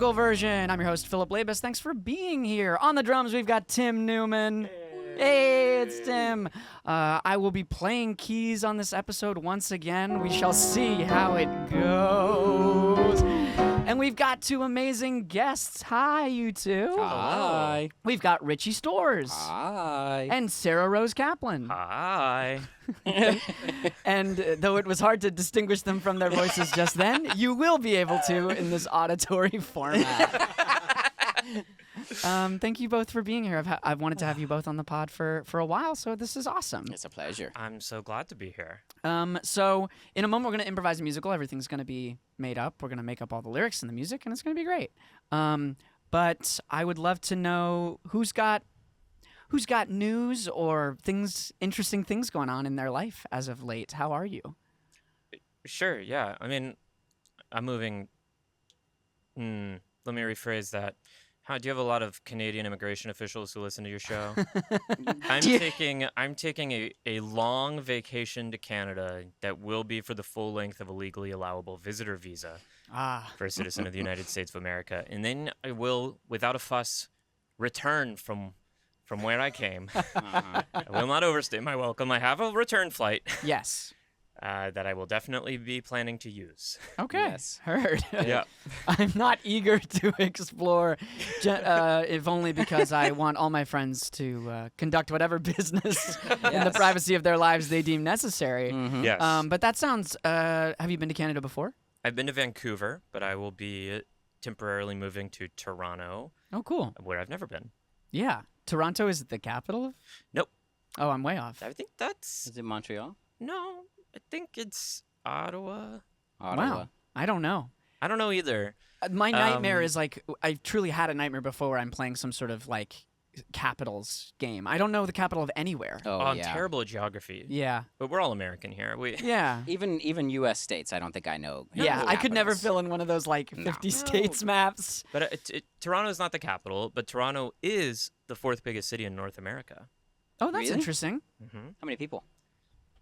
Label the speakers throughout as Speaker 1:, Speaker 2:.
Speaker 1: musical version. I'm your host, Philip Labus. Thanks for being here. On the drums, we've got Tim Newman. Hey, it's Tim. I will be playing keys on this episode once again. We shall see how it goes. And we've got two amazing guests. Hi, you two.
Speaker 2: Hi.
Speaker 1: We've got Richy Storrs.
Speaker 2: Hi.
Speaker 1: And Sara Rose Caplan.
Speaker 3: Hi.
Speaker 1: And though it was hard to distinguish them from their voices just then, you will be able to in this auditory format. Thank you both for being here. I've wanted to have you both on the pod for a while, so this is awesome.
Speaker 2: It's a pleasure.
Speaker 3: I'm so glad to be here.
Speaker 1: So in a moment, we're going to improvise a musical. Everything's going to be made up. We're going to make up all the lyrics and the music, and it's going to be great. But I would love to know who's got news or interesting things going on in their life as of late. How are you?
Speaker 3: Sure, yeah. I mean, I'm moving. Let me rephrase that. Do you have a lot of Canadian immigration officials who listen to your show? I'm taking a long vacation to Canada that will be for the full length of a legally allowable visitor visa for a citizen of the United States of America. And then I will, without a fuss, return from where I came. I will not overstay my welcome. I have a return flight.
Speaker 1: Yes.
Speaker 3: That I will definitely be planning to use.
Speaker 1: Okay.
Speaker 2: Yes.
Speaker 1: Heard.
Speaker 3: Yeah.
Speaker 1: I'm not eager to explore, if only because I want all my friends to conduct whatever business in the privacy of their lives they deem necessary.
Speaker 2: Mm-hmm.
Speaker 3: Yes.
Speaker 1: But that sounds. Have you been to Canada before?
Speaker 3: I've been to Vancouver, but I will be temporarily moving to Toronto.
Speaker 1: Oh, cool.
Speaker 3: Where I've never been.
Speaker 1: Yeah. Toronto is the capital of?
Speaker 3: Nope.
Speaker 1: Oh, I'm way off.
Speaker 3: I think that's...
Speaker 2: Is it Montreal?
Speaker 3: No, I think it's Ottawa.
Speaker 1: Wow. I don't know.
Speaker 3: I don't know either.
Speaker 1: My nightmare is like, I truly had a nightmare before where I'm playing some sort of like capitals game. I don't know the capital of anywhere.
Speaker 2: Oh,
Speaker 3: I'm
Speaker 2: yeah.
Speaker 3: terrible at geography.
Speaker 1: Yeah.
Speaker 3: But we're all American here.
Speaker 1: Yeah.
Speaker 2: Even U.S. states, I don't think I know.
Speaker 1: Yeah, I could never
Speaker 2: capitals.
Speaker 1: fill in one of those like 50 states maps.
Speaker 3: But Toronto is not the capital, but Toronto is the fourth biggest city in North America.
Speaker 1: Oh, that's
Speaker 2: Really?
Speaker 1: interesting.
Speaker 3: Mm-hmm.
Speaker 2: How many people?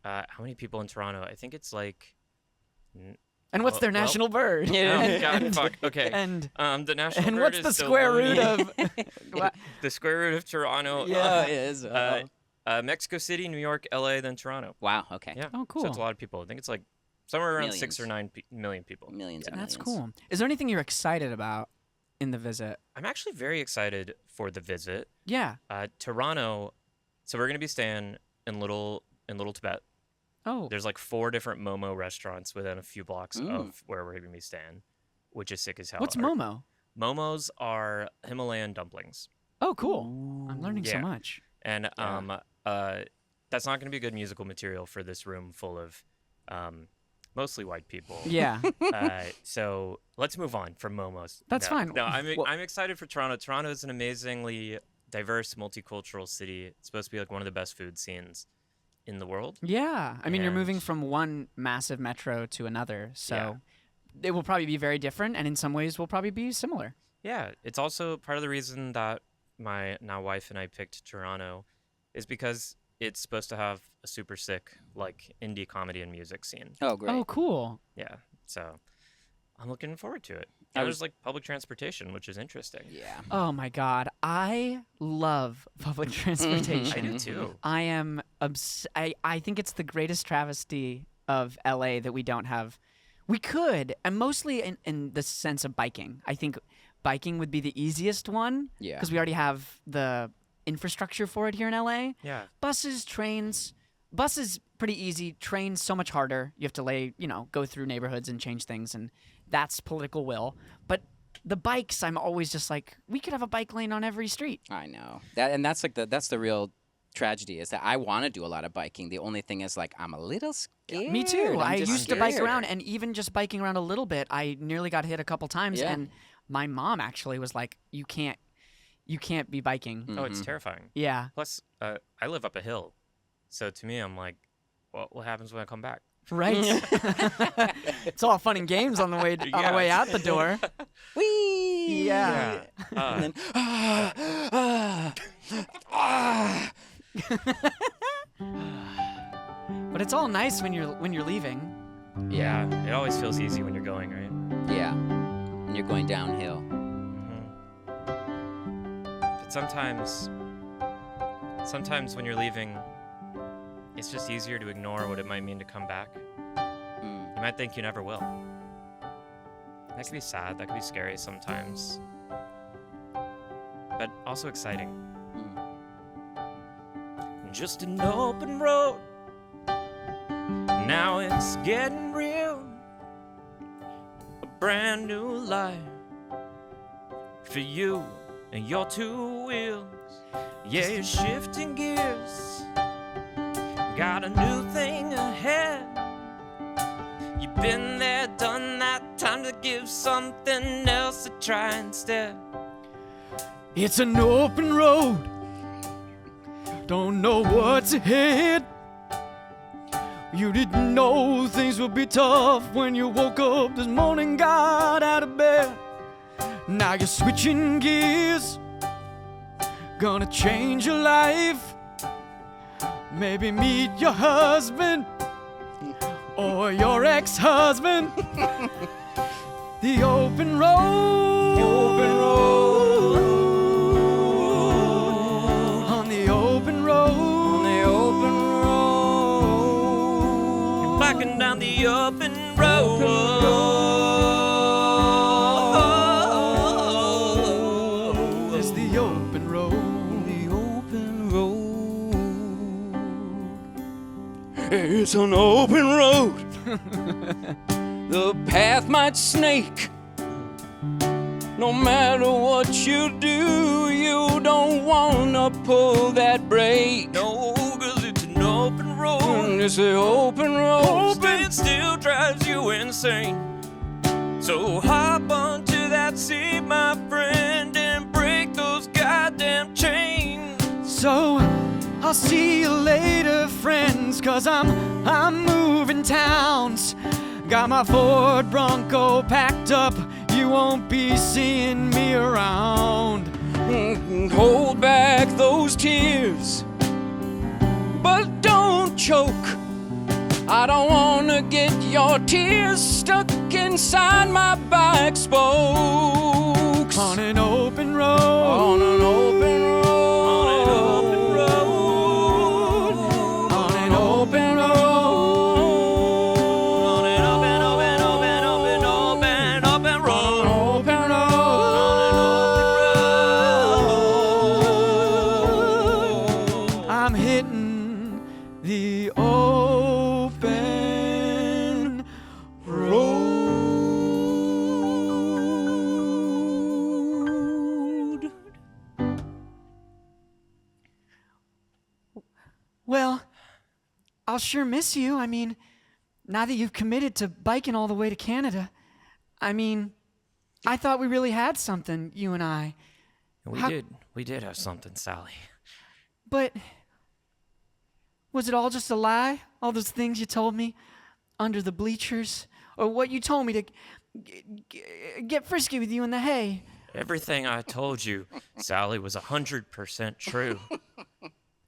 Speaker 3: How many people in Toronto? I think it's like...
Speaker 1: And what's their
Speaker 3: well-
Speaker 1: national bird?
Speaker 3: Oh, God, fuck. Okay.
Speaker 1: And
Speaker 3: the national
Speaker 1: and
Speaker 3: bird
Speaker 1: what's
Speaker 3: is
Speaker 1: the
Speaker 3: still
Speaker 1: square root
Speaker 3: lonely.
Speaker 1: of?
Speaker 3: The square root of Toronto?
Speaker 1: Yeah.
Speaker 2: it is.
Speaker 3: Mexico City, New York, L.A., then Toronto.
Speaker 2: Wow. Okay.
Speaker 3: Yeah.
Speaker 1: Oh, cool.
Speaker 3: So it's a lot of people. I think it's like somewhere around
Speaker 2: Millions.
Speaker 3: 6 or 9 million people.
Speaker 2: Millions and
Speaker 1: That's
Speaker 2: millions.
Speaker 1: cool. Is there anything you're excited about in the visit?
Speaker 3: I'm actually very excited for the visit.
Speaker 1: Yeah.
Speaker 3: Toronto. So we're gonna be staying in Little Tibet.
Speaker 1: Oh.
Speaker 3: There's like 4 different Momo restaurants within a few blocks
Speaker 2: Mm.
Speaker 3: of where we're gonna be staying, which is sick as hell.
Speaker 1: What's Momo?
Speaker 3: Momos are Himalayan dumplings,
Speaker 1: Oh, cool. I'm learning so
Speaker 3: Yeah.
Speaker 1: much.
Speaker 3: and that's not gonna be good musical material for this room full of mostly white people.
Speaker 1: Yeah.
Speaker 3: So let's move on from Momos.
Speaker 1: That's fine.
Speaker 3: No,
Speaker 1: Well-
Speaker 3: I'm excited for Toronto. Toronto is an amazingly diverse, multicultural city. It's supposed to be like one of the best food scenes in the world.
Speaker 1: Yeah. I mean, you're
Speaker 3: And-
Speaker 1: moving from one massive metro to another, so
Speaker 3: Yeah.
Speaker 1: it will probably be very different, and in some ways will probably be similar.
Speaker 3: Yeah, it's also part of the reason that my now wife and I picked Toronto is because it's supposed to have a super sick like indie comedy and music scene.
Speaker 2: Oh, great.
Speaker 1: Oh, cool.
Speaker 3: Yeah, so I'm looking forward to it.
Speaker 2: I
Speaker 3: And
Speaker 2: was-
Speaker 3: there's like public transportation, which is interesting.
Speaker 2: Yeah.
Speaker 1: Oh my God, I love public transportation.
Speaker 3: I do too.
Speaker 1: I am I think it's the greatest travesty of LA that we don't have. We could, and mostly in the sense of biking. I think biking would be the easiest one
Speaker 2: Yeah.
Speaker 1: because we already have the infrastructure for it here in LA.
Speaker 3: Yeah.
Speaker 1: Buses, trains. Buses pretty easy. Trains so much harder. You have to go through neighborhoods and change things, and that's political will. But the bikes, I'm always just like, we could have a bike lane on every street.
Speaker 2: I know that's like that's the real tragedy is that I want to do a lot of biking. The only thing is like I'm a little scared.
Speaker 1: Me too.
Speaker 2: I'm
Speaker 1: I
Speaker 2: just
Speaker 1: used to bike
Speaker 2: scared.
Speaker 1: around, and even just biking around a little bit, I nearly got hit a couple times.
Speaker 2: Yeah.
Speaker 1: And my mom actually was like, "You can't be biking."
Speaker 3: Oh, it's
Speaker 2: Mhm.
Speaker 3: terrifying.
Speaker 1: Yeah,
Speaker 3: Plus, I live up a hill, so to me, I'm like, well, what happens when I come back?
Speaker 1: right. It's all fun and games on the way
Speaker 3: Yeah.
Speaker 1: out the door.
Speaker 2: Whee!
Speaker 1: Yeah.
Speaker 2: And then,
Speaker 1: But it's all nice when you're leaving.
Speaker 3: Yeah, it always feels easy when you're going, right?
Speaker 2: yeah. And you're going downhill.
Speaker 3: sometimes when you're leaving, it's just easier to ignore what it might mean to come back. You might think you never will. That can be sad, that can be scary sometimes, but also exciting. Just an open road, now it's getting real. A brand new life for you and your two wheels. Yeah, you're shifting gears, got a new thing ahead. You've been there, done that, time to give something else a try instead.
Speaker 1: It's an open road, don't know what's ahead. You didn't know things would be tough when you woke up this morning, got out of bed. Now you're switching gears, gonna change your life. Maybe meet your husband or your ex-husband. The open road, the open road, on the open road, on the open road.
Speaker 3: You're backing down the open road.
Speaker 1: It's the open road, the open road.
Speaker 2: It's an open road. The path might snake. No matter what you do, you don't wanna pull that brake.
Speaker 3: No, 'cause it's an open road.
Speaker 2: It's the open road.
Speaker 3: It still drives you insane. So hop onto that seat, my friend, and break those goddamn chains.
Speaker 1: So I'll see you later, friends, 'cause I'm moving towns. Got my Ford Bronco packed up, you won't be seeing me around.
Speaker 2: Hold back those tears, but don't choke. I don't wanna get your tears stuck inside my bike spokes.
Speaker 1: On an open road,
Speaker 2: On an open road.
Speaker 3: On an open road.
Speaker 1: on an open road.
Speaker 3: On an open, open, open, open, open, open road.
Speaker 1: Open road.
Speaker 3: On an open road.
Speaker 1: I'm hitting the open road. Well, I'll sure miss you. I mean, now that you've committed to biking all the way to Canada, I mean, I thought we really had something, you and I.
Speaker 3: We
Speaker 1: How-
Speaker 3: did have something, Sally.
Speaker 1: But was it all just a lie? All those things you told me under the bleachers? Or what you told me to get frisky with you in the hay?
Speaker 3: Everything I told you, Sally, was 100% true.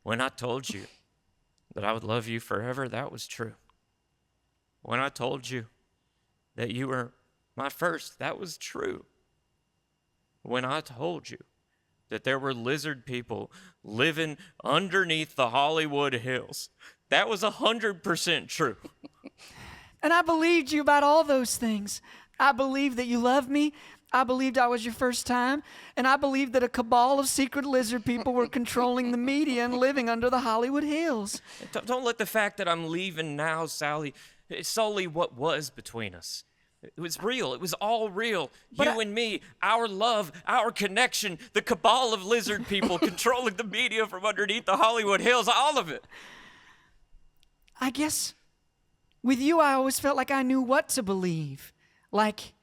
Speaker 3: When I told you that I would love you forever, that was true. When I told you that you were my first, that was true. When I told you that there were lizard people living underneath the Hollywood Hills, that was 100% true.
Speaker 1: And I believed you about all those things. I believed that you loved me. I believed I was your first time. And I believed that a cabal of secret lizard people were controlling the media and living under the Hollywood Hills.
Speaker 3: Don't let the fact that I'm leaving now, Sally, sully what was between us. It was real. It was all real.
Speaker 1: But
Speaker 3: You and me, our love, our connection, the cabal of lizard people controlling the media from underneath the Hollywood Hills, all of it.
Speaker 1: I guess with you, I always felt like I knew what to believe. Like,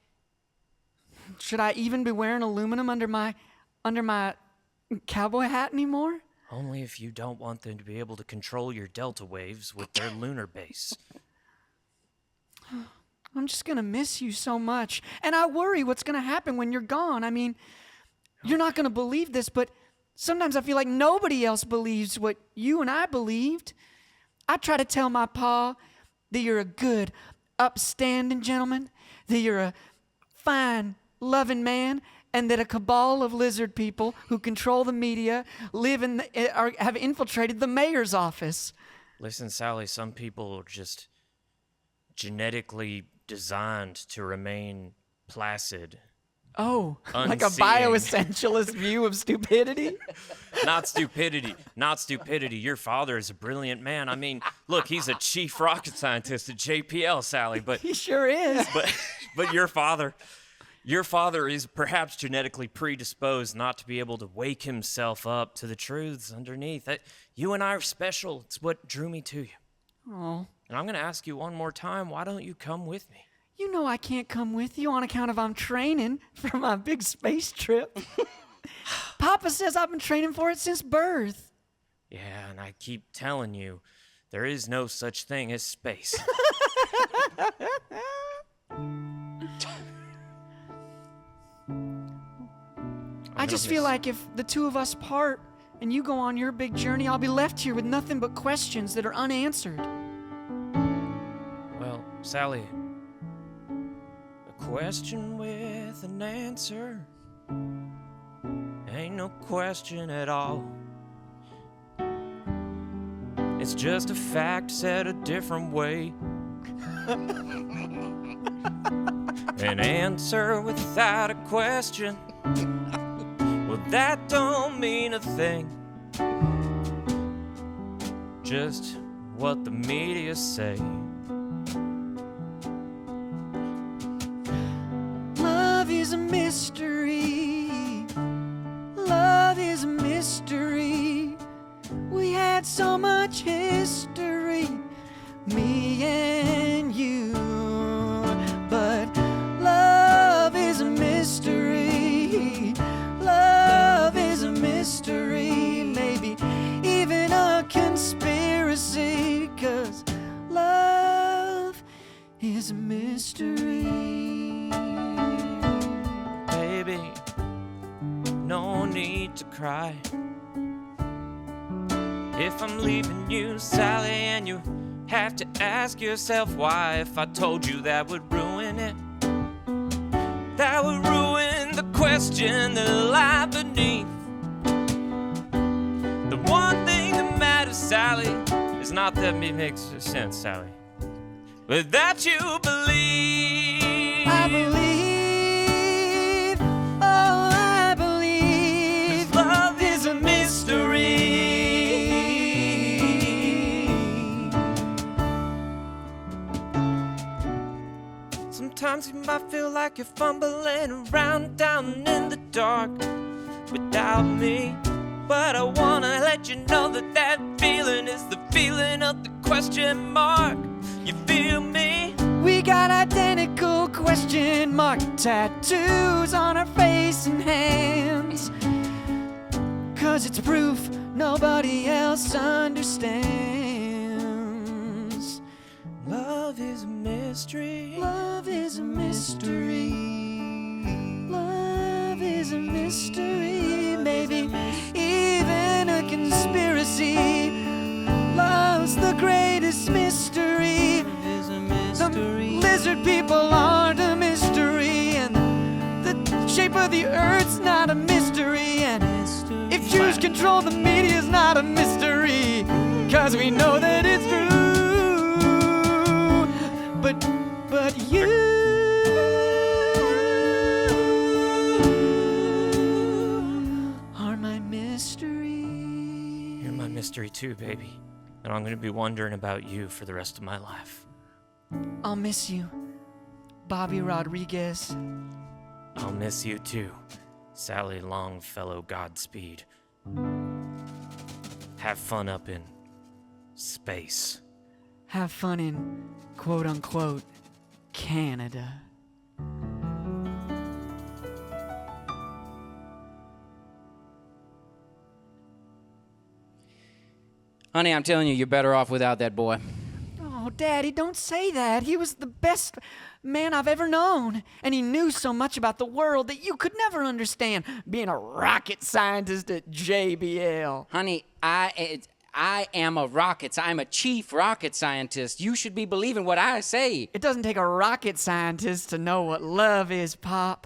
Speaker 1: should I even be wearing aluminum under my cowboy hat anymore?
Speaker 3: Only if you don't want them to be able to control your delta waves with their lunar base.
Speaker 1: I'm just gonna miss you so much. And I worry what's gonna happen when you're gone. I mean, you're not gonna believe this, but sometimes I feel like nobody else believes what you and I believed. I try to tell my pa that you're a good, upstanding gentleman, that you're a fine, loving man, and that a cabal of lizard people who control the media have infiltrated the mayor's office.
Speaker 3: Listen, Sally, some people are just genetically designed to remain placid.
Speaker 1: Oh, like a
Speaker 3: Unseeing.
Speaker 1: bioessentialist view of stupidity?
Speaker 3: Not stupidity. Not stupidity. Your father is a brilliant man. I mean, look, he's a chief rocket scientist at JPL, Sally, but
Speaker 1: He sure is.
Speaker 3: but your father is perhaps genetically predisposed not to be able to wake himself up to the truths underneath. You and I are special. It's what drew me to you.
Speaker 1: Oh,
Speaker 3: And I'm going to ask you one more time, why don't you come with me?
Speaker 1: you know I can't come with you on account of I'm training for my big space trip. Papa says I've been training for it since birth.
Speaker 3: Yeah, and I keep telling you, there is no such thing as space.
Speaker 1: I just feel like if the two of us part and you go on your big journey, I'll be left here with nothing but questions that are unanswered.
Speaker 3: Well, Sally, a question with an answer ain't no question at all. It's just a fact said a different way. An answer without a question, well, that don't mean a thing. Just what the media say.
Speaker 1: Love is a mystery. Love is a mystery. We had so much history, me and you. But love is a mystery. Love is a mystery. Maybe even a conspiracy. 'Cause love is a mystery.
Speaker 3: Baby, no need to cry. If I'm leaving you, Sally, and you have to ask yourself why. If I told you, that would ruin it. That would ruin the question that lie beneath. The one thing that matters, Sally, is not that it makes sense, Sally, but that you believe.
Speaker 1: I believe, oh, I believe.
Speaker 3: 'Cause love is a mystery. Sometimes you might feel like you're fumbling around down in the dark without me. But I wanna let you know that that feeling is the feeling of the question mark. You feel me?
Speaker 1: We got identical question mark tattoos on our face and hands. 'Cause it's proof nobody else understands.
Speaker 3: Love is a mystery.
Speaker 1: Love is a mystery. Love is a mystery. Maybe even a conspiracy. Love's the greatest mystery. The lizard people aren't a mystery, and the shape of the earth's not a mystery, and if Jews control the media's not a mystery, 'cause we know that it's true. But you are my mystery.
Speaker 3: You're my mystery too, baby. And I'm gonna be wondering about you for the rest of my life.
Speaker 1: I'll miss you, Bobby Rodriguez.
Speaker 3: I'll miss you too, Sally Longfellow Godspeed. Have fun up in space.
Speaker 1: Have fun in quote-unquote Canada.
Speaker 4: Honey, I'm telling you, you're better off without that boy.
Speaker 1: Oh, Daddy, don't say that. He was the best man I've ever known. And he knew so much about the world that you could never understand, being a rocket scientist at JBL.
Speaker 4: Honey, I am I'm a chief rocket scientist. You should be believing what I say.
Speaker 1: It doesn't take a rocket scientist to know what love is, Pop.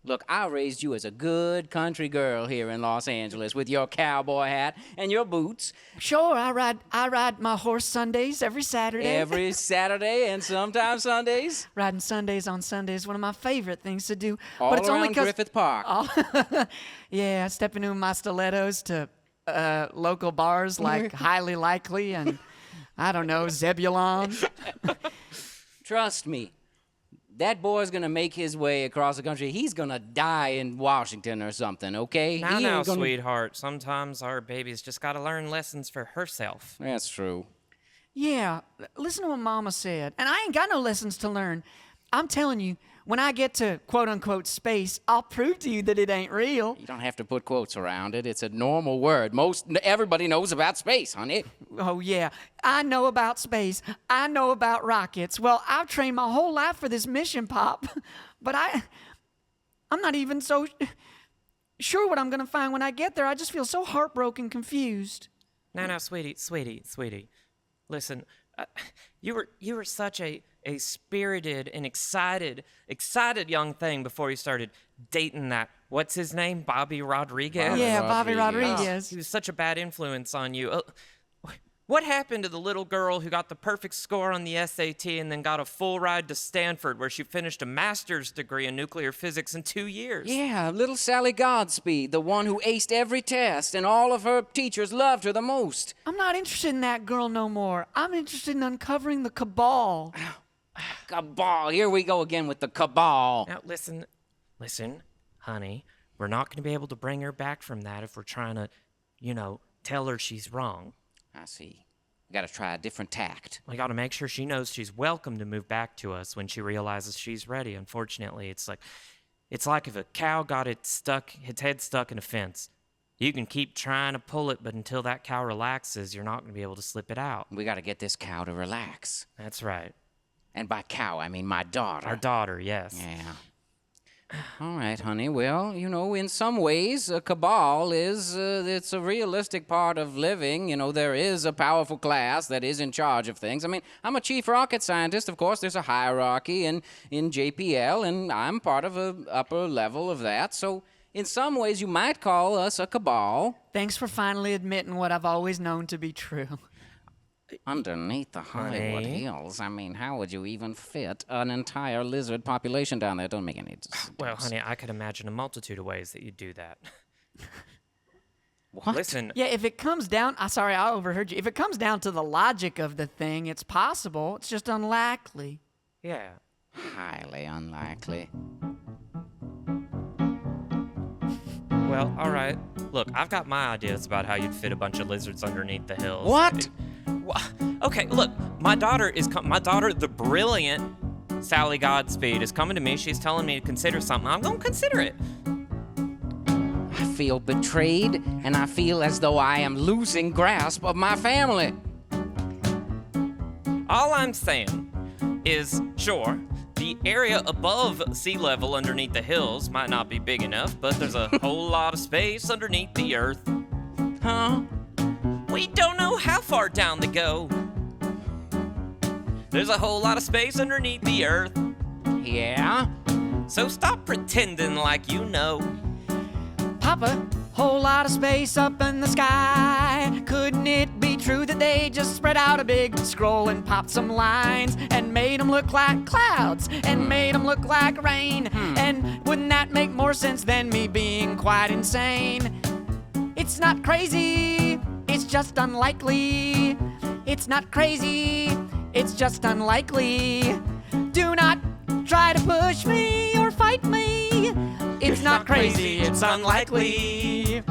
Speaker 4: Look, I raised you as a good country girl here in Los Angeles with your cowboy hat and your boots.
Speaker 1: Sure, I ride my horse Sundays every Saturday.
Speaker 4: Every Saturday and sometimes Sundays.
Speaker 1: Riding Sundays on Sundays, one of my favorite things to do.
Speaker 4: All
Speaker 1: but it's
Speaker 4: around
Speaker 1: only 'cause
Speaker 4: Griffith Park.
Speaker 1: yeah, stepping in my stilettos to local bars like Highly Likely and, I don't know, Zebulon.
Speaker 4: Trust me, that boy's gonna make his way across the country. He's gonna die in Washington or something, okay?
Speaker 3: Now,
Speaker 4: He
Speaker 3: now,
Speaker 4: ain't gonna-
Speaker 3: sweetheart. Sometimes our baby's just got to learn lessons for herself.
Speaker 4: That's true.
Speaker 1: Yeah, listen to what Mama said. And I ain't got no lessons to learn. I'm telling you, when I get to quote-unquote space, I'll prove to you that it ain't real.
Speaker 4: You don't have to put quotes around it. It's a normal word. Everybody knows about space, honey.
Speaker 1: Oh, yeah, I know about space. I know about rockets. Well, I've trained my whole life for this mission, Pop. But I'm not even so sure what I'm going to find when I get there. I just feel so heartbroken, confused.
Speaker 3: Now, sweetie. Listen, you were such a spirited and excited young thing before you started dating that, what's his name, Bobby Rodriguez?
Speaker 1: Yeah, Bobby
Speaker 4: Rodriguez.
Speaker 1: Rodriguez.
Speaker 3: He was such a bad influence on you. What happened to the little girl who got the perfect score on the SAT and then got a full ride to Stanford where she finished a master's degree in nuclear physics in 2 years?
Speaker 4: Yeah, little Sally Godspeed, the one who aced every test, and all of her teachers loved her the most.
Speaker 1: I'm not interested in that girl no more. I'm interested in uncovering the cabal.
Speaker 4: Cabal. Here we go again with the cabal.
Speaker 3: Now, listen, honey, we're not going to be able to bring her back from that if we're trying to, tell her she's wrong.
Speaker 4: I see. We gotta try a different tact.
Speaker 3: We got to make sure she knows she's welcome to move back to us when she realizes she's ready. Unfortunately, it's like if a cow got its head stuck in a fence. You can keep trying to pull it, but until that cow relaxes, you're not going to be able to slip it out.
Speaker 4: We gotta get this cow to relax.
Speaker 3: That's right.
Speaker 4: And by cow, I mean my daughter.
Speaker 3: Our daughter, yes.
Speaker 4: Yeah. All right, honey. Well, in some ways, a cabal it's a realistic part of living. There is a powerful class that is in charge of things. I mean, I'm a chief rocket scientist. Of course, there's a hierarchy in JPL, and I'm part of a upper level of that. So, in some ways, you might call us a cabal.
Speaker 1: Thanks for finally admitting what I've always known to be true.
Speaker 4: Underneath the Hollywood
Speaker 3: Honey.
Speaker 4: Hills, I mean, how would you even fit an entire lizard population down there? Don't make any sense.
Speaker 3: Well, honey, I could imagine a multitude of ways that you'd do that.
Speaker 4: What?
Speaker 3: Listen,
Speaker 1: Yeah, if it comes down, sorry, I overheard you. If it comes down to the logic of the thing, it's possible. It's just unlikely.
Speaker 3: yeah.
Speaker 4: Highly unlikely.
Speaker 3: Well, all right. Look, I've got my ideas about how you'd fit a bunch of lizards underneath the hills.
Speaker 4: What?
Speaker 3: Okay, look, my daughter, the brilliant Sally Godspeed, is coming to me. She's telling me to consider something. I'm going to consider it.
Speaker 4: I feel betrayed, and I feel as though I am losing grasp of my family.
Speaker 3: All I'm saying is, sure, the area above sea level underneath the hills might not be big enough, but there's a whole lot of space underneath the earth.
Speaker 4: Huh?
Speaker 3: We don't know how far down to go. There's a whole lot of space underneath the earth.
Speaker 4: Yeah?
Speaker 3: So stop pretending like you know.
Speaker 1: Papa, whole lot of space up in the sky. Couldn't it be true that they just spread out a big scroll and popped some lines and made them look like clouds and made them look like rain? And wouldn't that make more sense than me being quite insane? It's not crazy, it's just unlikely. It's not crazy, it's just unlikely. Do not try to push me or fight me. It's not crazy, it's unlikely.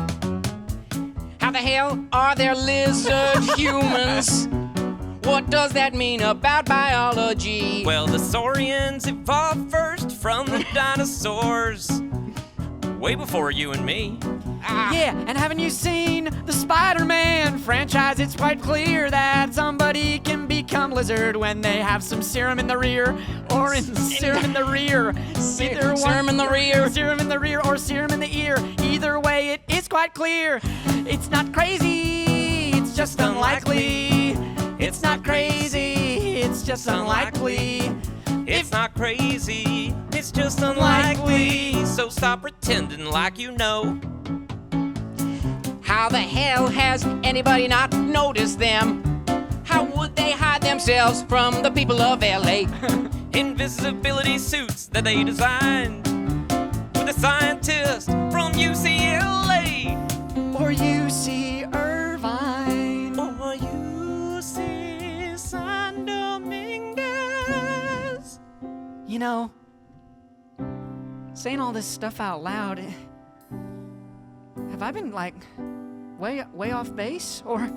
Speaker 4: How the hell are there lizard humans? What does that mean about biology?
Speaker 3: Well, the saurians evolved first from the dinosaurs. Way before you and me.
Speaker 1: Yeah, and haven't you seen the Spider-Man franchise? It's quite clear that somebody can become lizard when they have some serum in the rear, or in serum in the rear. Either
Speaker 4: Serum in the rear.
Speaker 1: Serum in the rear or serum in the ear. Either way, it is quite clear. It's not crazy, it's just unlikely. It's not crazy, it's just unlikely.
Speaker 3: It's not crazy, it's just unlikely. So stop pretending like you know.
Speaker 4: How the hell has anybody not noticed them? How would they hide themselves from the people of LA?
Speaker 3: Invisibility suits that they designed with a scientist from UCLA.
Speaker 1: Or UC Irvine.
Speaker 3: Or UC San Dominguez.
Speaker 1: You know, saying all this stuff out loud, have I been like way off base? Or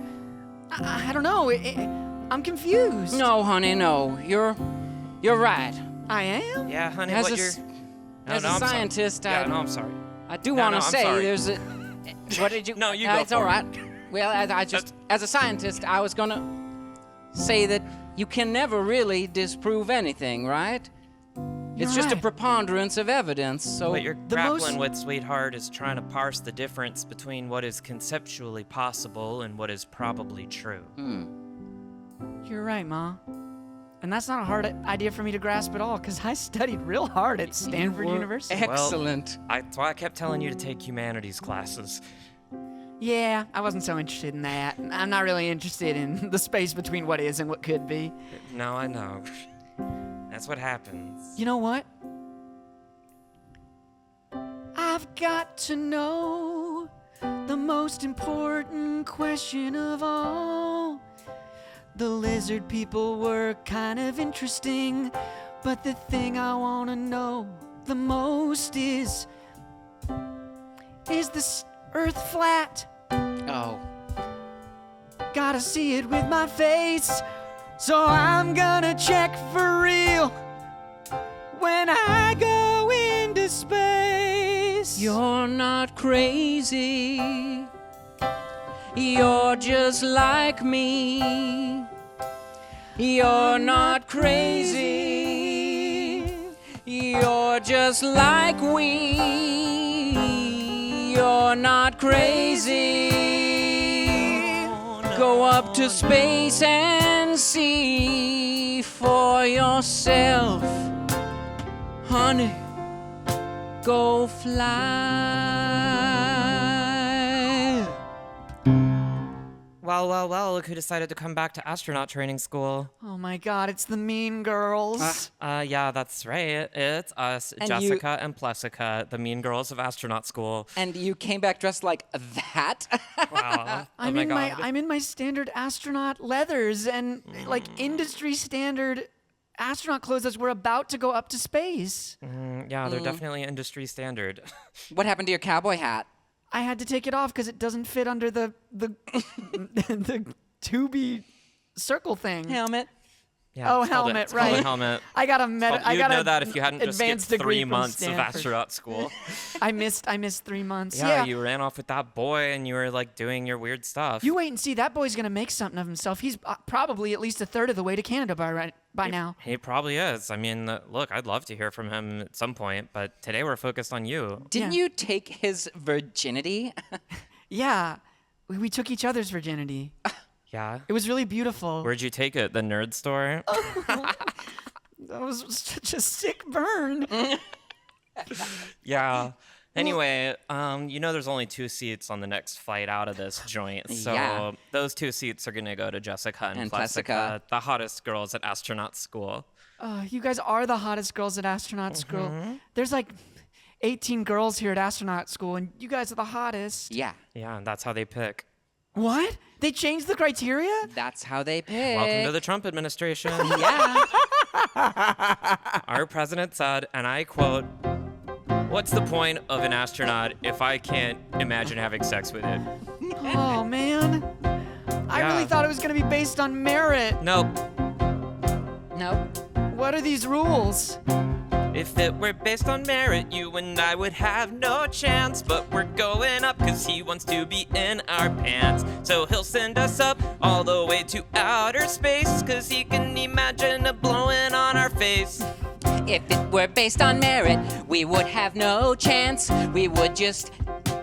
Speaker 1: I don't know. I'm confused.
Speaker 4: No, honey, no. You're right.
Speaker 1: I am?
Speaker 3: Yeah, honey,
Speaker 4: As
Speaker 3: what
Speaker 4: a
Speaker 3: you're...
Speaker 4: s-
Speaker 3: No,
Speaker 4: As
Speaker 3: no,
Speaker 4: a
Speaker 3: I'm sorry.
Speaker 4: scientist,
Speaker 3: Yeah, no, I'm sorry.
Speaker 4: I do
Speaker 3: No,
Speaker 4: want
Speaker 3: no,
Speaker 4: to
Speaker 3: I'm
Speaker 4: say
Speaker 3: sorry.
Speaker 4: there's a. What did you?
Speaker 3: No, you go
Speaker 4: It's
Speaker 3: for
Speaker 4: all
Speaker 3: it.
Speaker 4: right. Well, I just, as a scientist, I was gonna say that you can never really disprove anything, right? It's just a
Speaker 1: right.
Speaker 4: preponderance of evidence. So
Speaker 3: What you're
Speaker 1: The
Speaker 3: grappling
Speaker 1: most-
Speaker 3: with, sweetheart, is trying to parse the difference between what is conceptually possible and what is probably true.
Speaker 1: You're right, Ma. And that's not a hard idea for me to grasp at all, because I studied real hard at Stanford
Speaker 4: were
Speaker 1: University.
Speaker 4: excellent.
Speaker 3: That's why I kept telling you to take humanities classes.
Speaker 1: Yeah, I wasn't so interested in that. I'm not really interested in the space between what is and what could be.
Speaker 3: No, I know. That's what happens.
Speaker 1: You know what? I've got to know the most important question of all. The lizard people were kind of interesting, but the thing I want to know the most is this Earth flat?
Speaker 4: Oh.
Speaker 1: Gotta see it with my face, so I'm gonna check for real when I go into space.
Speaker 4: You're not crazy. You're just like me. You're not crazy. You're just like we. You're not crazy. Go up to space and see for yourself. Honey, go fly.
Speaker 3: Well, look who decided to come back to astronaut training school.
Speaker 1: Oh my god, it's the Mean Girls.
Speaker 3: Yeah, that's right. It's us,
Speaker 4: And
Speaker 3: Jessica and Plessica, the mean girls of astronaut school.
Speaker 4: And you came back dressed like that?
Speaker 3: Wow. Oh
Speaker 1: I'm
Speaker 3: my
Speaker 1: in
Speaker 3: God.
Speaker 1: I'm in my standard astronaut leathers and like industry standard astronaut clothes as we're about to go up to space.
Speaker 3: Yeah, they're definitely industry standard.
Speaker 4: What happened to your cowboy hat?
Speaker 1: I had to take it off because it doesn't fit under the the tubey circle thing.
Speaker 4: Helmet.
Speaker 3: Yeah,
Speaker 1: Oh,
Speaker 3: it's called
Speaker 1: helmet,
Speaker 3: it's called
Speaker 1: right.
Speaker 3: a helmet.
Speaker 1: I got a I
Speaker 3: You'd
Speaker 1: got
Speaker 3: know
Speaker 1: a
Speaker 3: that if you hadn't just skipped
Speaker 1: advanced degree
Speaker 3: 3
Speaker 1: from
Speaker 3: months of
Speaker 1: Stanford.
Speaker 3: astronaut school.
Speaker 1: I missed 3 months.
Speaker 3: Yeah, you ran off with that boy and you were like doing your weird stuff.
Speaker 1: You wait and see. That boy's gonna make something of himself. He's probably at least a third of the way to Canada by now.
Speaker 3: He probably is. I mean, look, I'd love to hear from him at some point, but today we're focused on you.
Speaker 4: Didn't
Speaker 1: Yeah.
Speaker 4: you take his virginity?
Speaker 1: Yeah, we took each other's virginity.
Speaker 3: Yeah?
Speaker 1: It was really beautiful.
Speaker 3: Where'd you take it? The nerd store?
Speaker 1: That was such a sick burn.
Speaker 3: Yeah. Anyway, you know there's only 2 seats on the next flight out of this joint. So
Speaker 4: Yeah.
Speaker 3: those 2 seats are going to go to Jessica and
Speaker 4: And
Speaker 3: Plessica,
Speaker 4: Plessica.
Speaker 3: the hottest girls at astronaut school.
Speaker 1: You guys are the hottest girls at astronaut school. There's like 18 girls here at astronaut school, and you guys are the hottest.
Speaker 4: Yeah,
Speaker 3: Yeah, and that's how they pick.
Speaker 1: What? They changed the criteria?
Speaker 4: that's how they pick.
Speaker 3: Welcome to the Trump administration.
Speaker 4: Yeah.
Speaker 3: Our president said, and I quote, "What's the point of an astronaut if I can't imagine having sex with it?"
Speaker 1: Oh man. I really
Speaker 3: Yeah.
Speaker 1: thought it was gonna be based on merit.
Speaker 3: Nope.
Speaker 4: Nope.
Speaker 1: What are these rules?
Speaker 3: If it were based on merit, you and I would have no chance. But we're going up because he wants to be in our pants. So he'll send us up all the way to outer space because he can imagine it blowing on our face.
Speaker 4: If it were based on merit, we would have no chance. We would just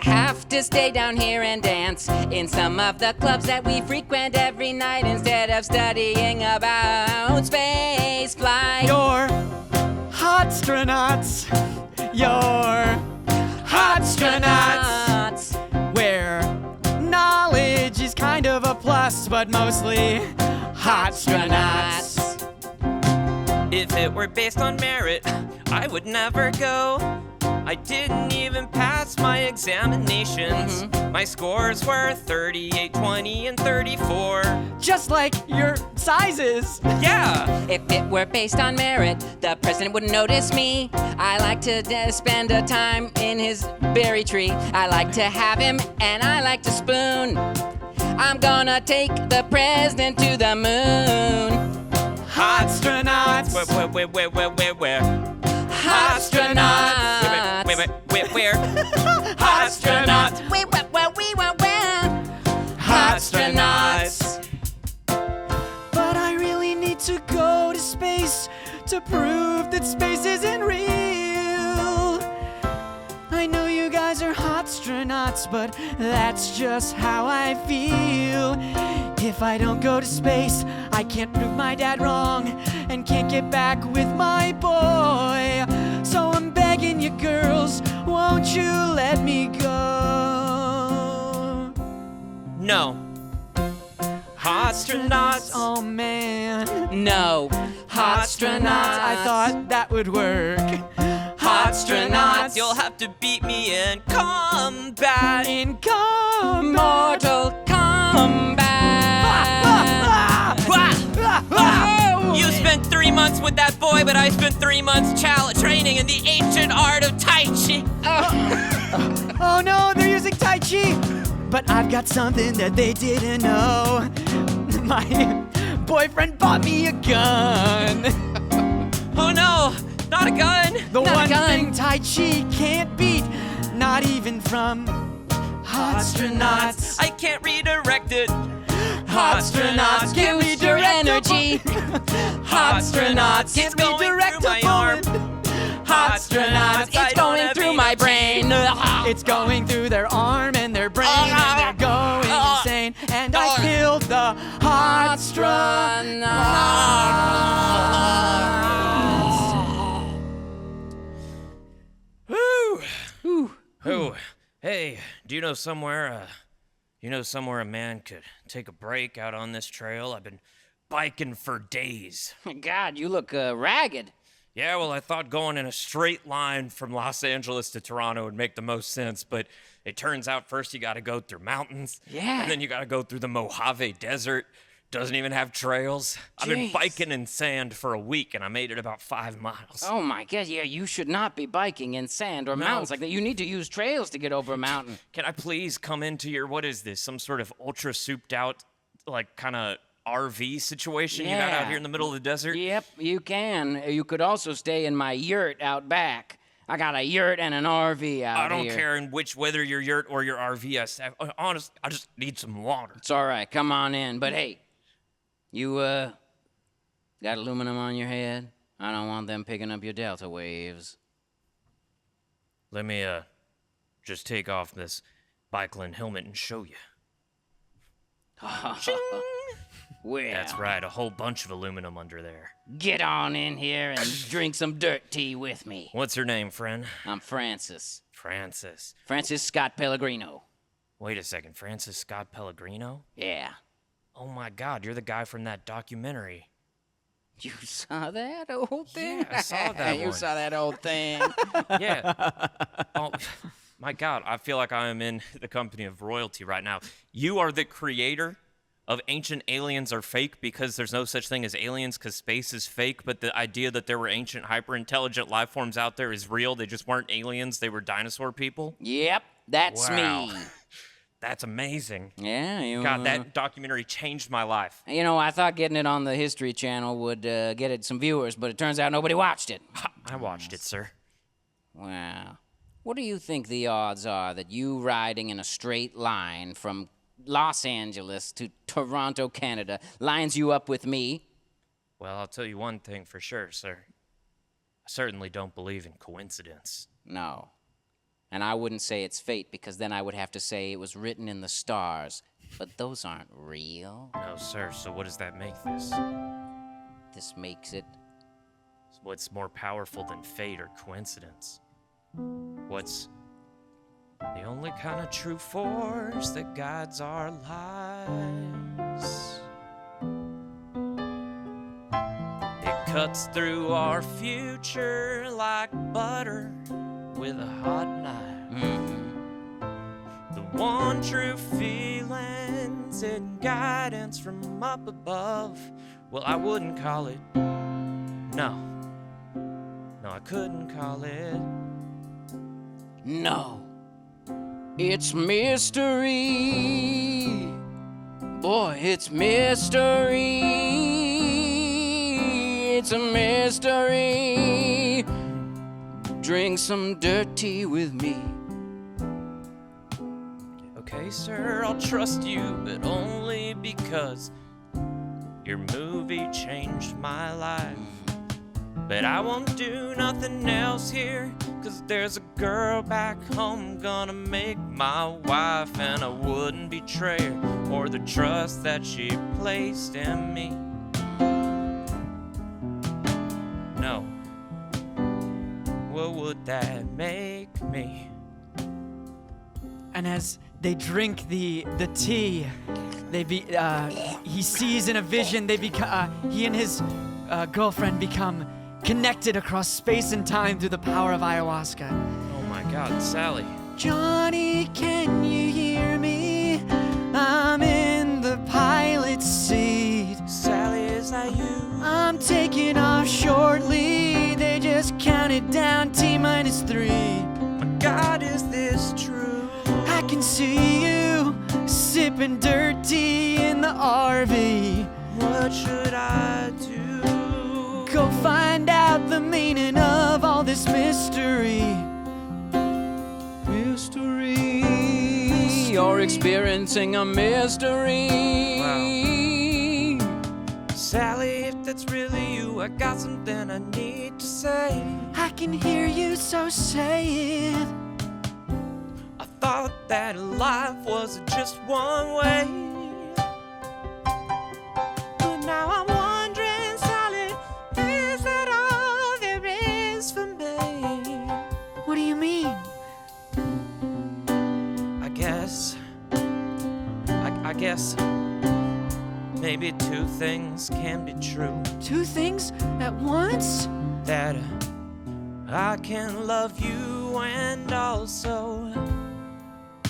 Speaker 4: have to stay down here and dance in some of the clubs that we frequent every night instead of studying about space flight.
Speaker 1: You're hotstronauts. You're hotstronauts. Where knowledge is kind of a plus, but mostly hotstronauts.
Speaker 3: If it were based on merit, I would never go. I didn't even pass my examinations. My scores were 38, 20, and 34.
Speaker 1: Just like your sizes.
Speaker 3: Yeah!
Speaker 4: If it were based on merit, the president wouldn't notice me. I like to spend a time in his berry tree. I like to have him and I like to spoon. I'm gonna take the president to the moon.
Speaker 1: Hotstronauts.
Speaker 3: Where?
Speaker 4: Hotstronauts.
Speaker 3: Where?
Speaker 1: Hotstronauts.
Speaker 4: Where?
Speaker 1: Hotstronauts. But I really need to go to space to prove that space isn't real. I know you guys are hotstronauts, but that's just how I feel. If I don't go to space, I can't prove my dad wrong and can't get back with my boy. So I'm begging you girls, won't you let me go?
Speaker 3: No. Hotstronauts.
Speaker 1: Oh man.
Speaker 4: No.
Speaker 1: Hotstronauts. I thought that would work. Hotstronauts.
Speaker 3: You'll have to beat me in combat.
Speaker 1: In combat.
Speaker 4: Mortal Kombat.
Speaker 3: You spent 3 months with that boy, but I spent 3 months training in the ancient art of Tai Chi.
Speaker 1: Oh no, they're using Tai Chi. But I've got something that they didn't know. My boyfriend bought me a gun.
Speaker 3: Oh no, not a gun.
Speaker 1: The
Speaker 4: Not a
Speaker 1: one
Speaker 4: gun.
Speaker 1: thing Tai Chi can't beat, not even from Hotstronauts.
Speaker 3: I can't redirect it.
Speaker 1: Hotstronauts, give me
Speaker 4: Use your energy.
Speaker 1: Hotstronauts,
Speaker 3: It's
Speaker 1: give me
Speaker 3: going
Speaker 1: direct
Speaker 3: through my arm.
Speaker 1: Hotstronauts,
Speaker 4: It's going through my brain.
Speaker 1: it's going through their arm and their brain, and they're going insane. And I killed the Hotstronauts.
Speaker 3: Oh, hey, do you know somewhere a man could take a break out on this trail? I've been biking for days.
Speaker 4: God, you look ragged.
Speaker 3: Yeah, well, I thought going in a straight line from Los Angeles to Toronto would make the most sense, but it turns out first you gotta go through mountains.
Speaker 4: Yeah.
Speaker 3: And then you gotta go through the Mojave Desert. Doesn't even have trails. I've been
Speaker 4: Jeez.
Speaker 3: biking in sand for a week, and I made it about 5 miles.
Speaker 4: Oh my God, yeah, you should not be biking in sand or mountains like that. You need to use trails to get over a mountain.
Speaker 3: Can I please come into your, what is this, some sort of ultra souped out, like, kind of RV situation you got out
Speaker 4: Yeah.
Speaker 3: here in the middle of the desert?
Speaker 4: Yep, you can. You could also stay in my yurt out back. I got a yurt and an RV out
Speaker 3: I don't
Speaker 4: here.
Speaker 3: care in which, whether your yurt or your RV. Honest, I just need some water.
Speaker 4: It's all right, come on in. But hey, you got aluminum on your head? I don't want them picking up your delta waves.
Speaker 3: Let me just take off this bikelin helmet and show you.
Speaker 4: Well,
Speaker 3: That's right, a whole bunch of aluminum under there.
Speaker 4: get on in here and drink some dirt tea with me.
Speaker 3: What's your name, friend?
Speaker 4: I'm Francis.
Speaker 3: Francis.
Speaker 4: Francis Scott Pellegrino.
Speaker 3: Wait a second, Francis Scott Pellegrino?
Speaker 4: Yeah.
Speaker 3: Oh my God, you're the guy from that documentary.
Speaker 4: You saw that old thing?
Speaker 3: Yeah, I saw that
Speaker 4: You
Speaker 3: one.
Speaker 4: saw that old thing.
Speaker 3: Yeah. Oh, my God, I feel like I am in the company of royalty right now. You are the creator of Ancient Aliens Are Fake because there's no such thing as aliens because space is fake, but the idea that there were ancient hyper-intelligent life forms out there is real. They just weren't aliens. They were dinosaur people.
Speaker 4: Yep, that's
Speaker 3: Wow.
Speaker 4: me.
Speaker 3: That's amazing.
Speaker 4: Yeah, you
Speaker 3: God, that documentary changed my life.
Speaker 4: You know, I thought getting it on the History Channel would get it some viewers, but it turns out nobody watched it.
Speaker 3: I watched it, sir.
Speaker 4: Wow. What do you think the odds are that you riding in a straight line from Los Angeles to Toronto, Canada, lines you up with me?
Speaker 3: Well, I'll tell you one thing for sure, sir. I certainly don't believe in coincidence.
Speaker 4: No. And I wouldn't say it's fate because then I would have to say it was written in the stars. But those aren't real.
Speaker 3: No, sir. So what does that make this?
Speaker 4: This makes it
Speaker 3: What's more powerful than fate or coincidence? What's the only kind of true force that guides our lives? It cuts through our future like butter with a hot knife. The one true feelings and guidance from up above. Well, I wouldn't call it. No, I couldn't call it.
Speaker 4: no. It's mystery. Boy, it's mystery. It's a mystery. Drink some dirt tea with me.
Speaker 3: Okay, sir, I'll trust you, but only because your movie changed my life. But I won't do nothing else here, 'cause there's a girl back home gonna make my wife, and I wouldn't betray her or the trust that she placed in me. No. What would that make me?
Speaker 1: And as they drink the tea, he sees in a vision he and his girlfriend become connected across space and time through the power of ayahuasca.
Speaker 3: Oh my God, Sally.
Speaker 1: Johnny, can you hear me? I'm in the pilot's seat.
Speaker 3: Sally, is that you?
Speaker 1: I'm taking off shortly. They just counted down T-3.
Speaker 3: My God, is this true?
Speaker 1: I can see you sipping dirt tea in the RV.
Speaker 3: What should I do?
Speaker 1: Go find out the meaning of all this mystery.
Speaker 4: Mystery. You're experiencing a mystery.
Speaker 3: Sally, if that's really you, I got something I need to say.
Speaker 1: I can hear you, so say it.
Speaker 3: I thought that life was just one way, but now I'm wondering, Sally, is that all there is for me?
Speaker 1: What do you mean?
Speaker 3: I guess maybe two things can be true.
Speaker 1: Two things at once?
Speaker 3: That I can love you and also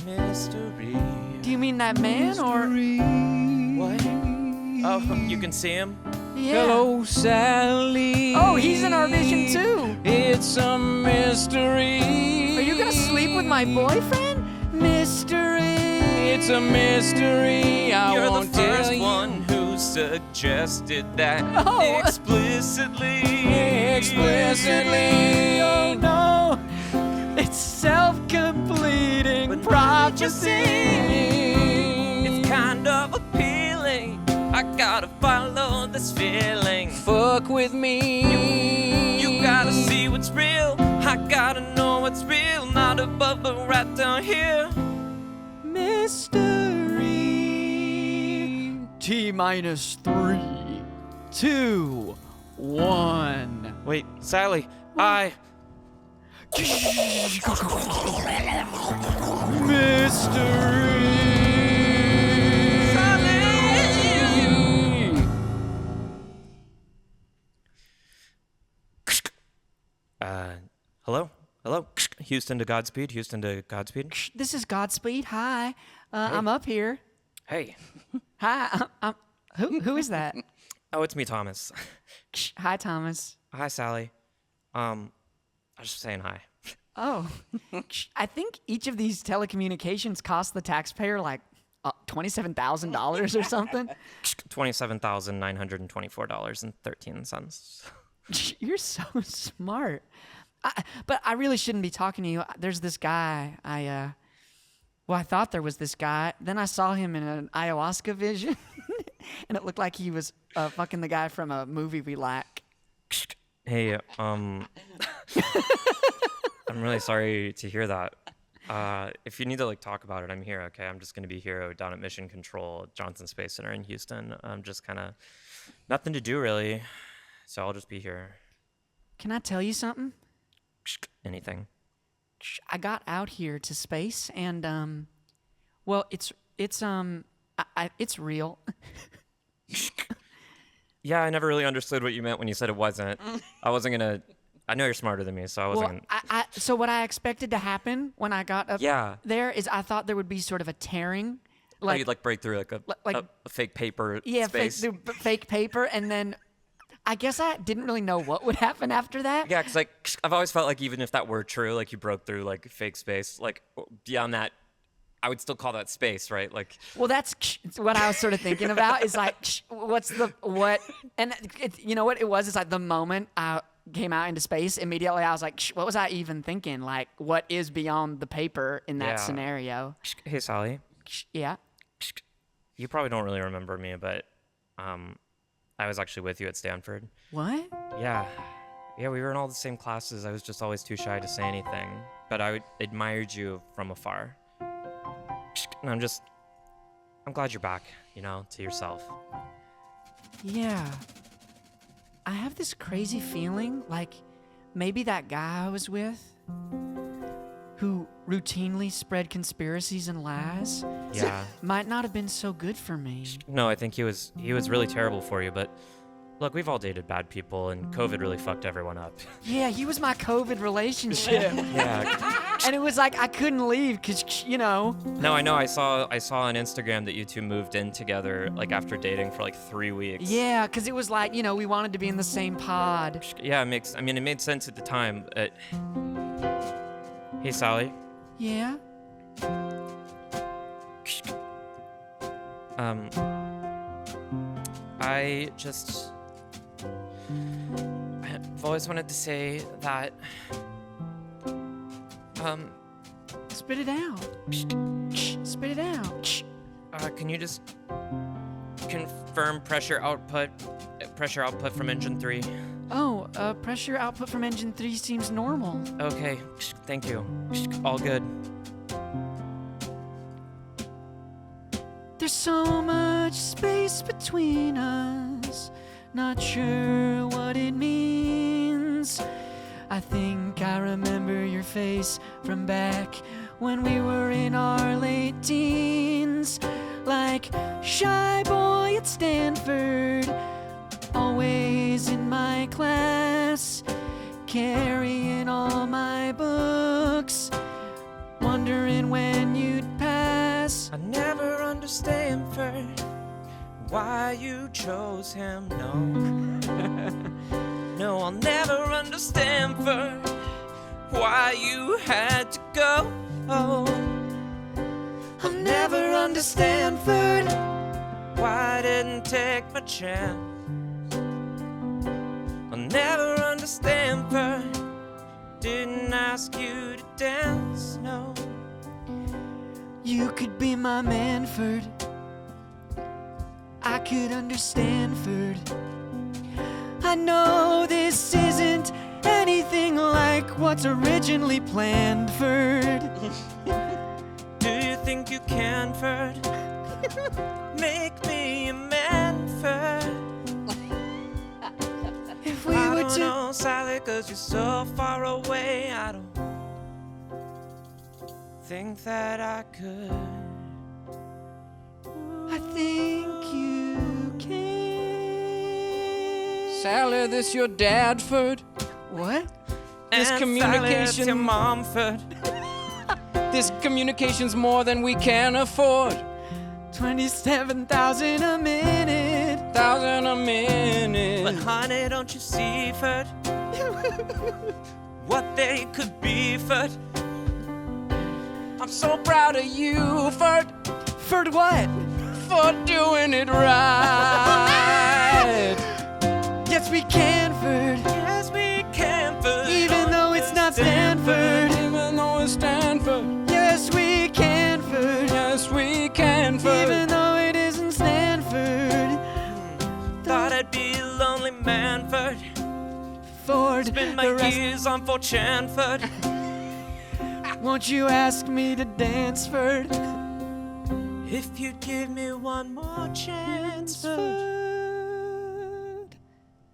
Speaker 3: mystery.
Speaker 1: Do you mean that man or?
Speaker 3: What? Oh, you can see him?
Speaker 1: Yeah.
Speaker 4: Hello, Sally.
Speaker 1: Oh, he's in our vision too.
Speaker 4: It's a mystery.
Speaker 1: Are you gonna sleep with my boyfriend? Mystery.
Speaker 4: It's a mystery. I
Speaker 3: You're the
Speaker 4: won't tell
Speaker 3: first
Speaker 4: you.
Speaker 3: one who suggested that
Speaker 1: Oh.
Speaker 3: explicitly.
Speaker 4: Explicitly.
Speaker 1: Oh no! It's self-completing
Speaker 3: But
Speaker 1: prophecy.
Speaker 3: It's kind of appealing. I gotta follow this feeling.
Speaker 4: Fuck with me.
Speaker 3: You gotta see what's real. I gotta know what's real. Not above, but right down here.
Speaker 1: Mystery. T-3, 2, 1.
Speaker 3: Wait, Sally,
Speaker 1: Mystery.
Speaker 3: Hello? Hello? Houston to Godspeed? Houston to Godspeed?
Speaker 1: This is Godspeed. Hi. I'm up here.
Speaker 3: Hey.
Speaker 1: Hi. Who is that?
Speaker 3: Oh, it's me, Thomas.
Speaker 1: Hi, Thomas.
Speaker 3: Hi, Sally. I was just saying hi.
Speaker 1: Oh, I think each of these telecommunications cost the taxpayer like $27,000 or something.
Speaker 3: $27,924.13.
Speaker 1: You're so smart. But I really shouldn't be talking to you. There's this guy. I thought there was this guy. Then I saw him in an ayahuasca vision, and it looked like he was fucking the guy from a movie we like.
Speaker 3: Hey, I'm really sorry to hear that. If you need to talk about it, I'm here. Okay, I'm just gonna be here down at Mission Control at Johnson Space Center in Houston. I'm just kind of nothing to do really, so I'll just be here.
Speaker 1: Can I tell you something?
Speaker 3: Anything?
Speaker 1: I got out here to space, and well, it's real.
Speaker 3: Yeah, I never really understood what you meant when you said it wasn't. I wasn't gonna. I know you're smarter than me, so I wasn't.
Speaker 1: Well, so what I expected to happen when I got up there is I thought there would be sort of a tearing,
Speaker 3: you'd break through a fake paper space.
Speaker 1: fake paper, and then I guess I didn't really know what would happen after that.
Speaker 3: Yeah, because I've always felt like even if that were true, you broke through fake space, beyond that, I would still call that space, right?
Speaker 1: Well, that's what I was sort of thinking about. Is what? And you know what it was? Is the moment I came out into space, immediately I was like, what was I even thinking? What is beyond the paper in that scenario?
Speaker 3: Hey, Sally.
Speaker 1: Yeah.
Speaker 3: You probably don't really remember me, but I was actually with you at Stanford.
Speaker 1: What?
Speaker 3: Yeah, we were in all the same classes. I was just always too shy to say anything, but I admired you from afar. And I'm glad you're back, to yourself.
Speaker 1: Yeah. I have this crazy feeling maybe that guy I was with who routinely spread conspiracies and lies might not have been so good for me.
Speaker 3: No, I think he was really terrible for you, but look, we've all dated bad people, and COVID really fucked everyone up.
Speaker 1: Yeah, he was my COVID relationship.
Speaker 3: Yeah.
Speaker 1: And it was I couldn't leave because,
Speaker 3: No, I know. I saw on Instagram that you two moved in together, after dating for 3 weeks.
Speaker 1: Yeah, because it was we wanted to be in the same pod.
Speaker 3: Yeah, it made sense at the time. Hey, Sally.
Speaker 1: Yeah?
Speaker 3: I've always wanted to say that,
Speaker 1: Spit it out. Spit it out.
Speaker 3: Can you just confirm pressure output from engine 3?
Speaker 1: Oh, pressure output from engine 3 seems normal.
Speaker 3: Okay, thank you. All good.
Speaker 1: There's so much space between us, not sure what it means. I think I remember your face from back when we were in our late teens. Shy boy at Stanford, always in my class, carrying all my books, wondering when you'd pass.
Speaker 3: I never understand why you chose him, no. No, I'll never understand why you had to go. I'll never understand why I didn't take my chance. I'll never understand didn't ask you to dance, no.
Speaker 1: You could be my Manford, I could understand Ford. I know this isn't anything like what's originally planned, Ford.
Speaker 3: Do you think you can, Ford? Make me a man, Ford.
Speaker 1: If we
Speaker 3: I
Speaker 1: were
Speaker 3: don't
Speaker 1: to
Speaker 3: know, Sally, 'cause you're so far away. I don't think that I could.
Speaker 1: I think you can.
Speaker 4: Sally, this your dad, Ford?
Speaker 1: What?
Speaker 4: This
Speaker 3: And
Speaker 4: communication-
Speaker 3: Sally, it's your mom, Ford.
Speaker 4: This communication's more than we can afford.
Speaker 1: 27,000 a minute.
Speaker 4: 1,000 a minute.
Speaker 3: But honey, don't you see, Ford? What they could be, Ford.
Speaker 4: I'm so proud of you, Ford,
Speaker 1: Ford what?
Speaker 4: for doing it right.
Speaker 1: Yes, we can, Ford.
Speaker 3: Yes, we can, Ford.
Speaker 1: Even though it's not Stanford.
Speaker 4: Even though it's Stanford.
Speaker 1: Yes, we can, Ford.
Speaker 4: Yes, we can, Ford.
Speaker 1: Even though it isn't Stanford.
Speaker 3: Thought I'd be a lonely man, Ford.
Speaker 1: Ford.
Speaker 3: Spend my
Speaker 1: the rest-
Speaker 3: years on 4chan, Ford.
Speaker 1: Won't you ask me to dance, Ferd?
Speaker 3: If you'd give me one more chance,
Speaker 1: Ferd.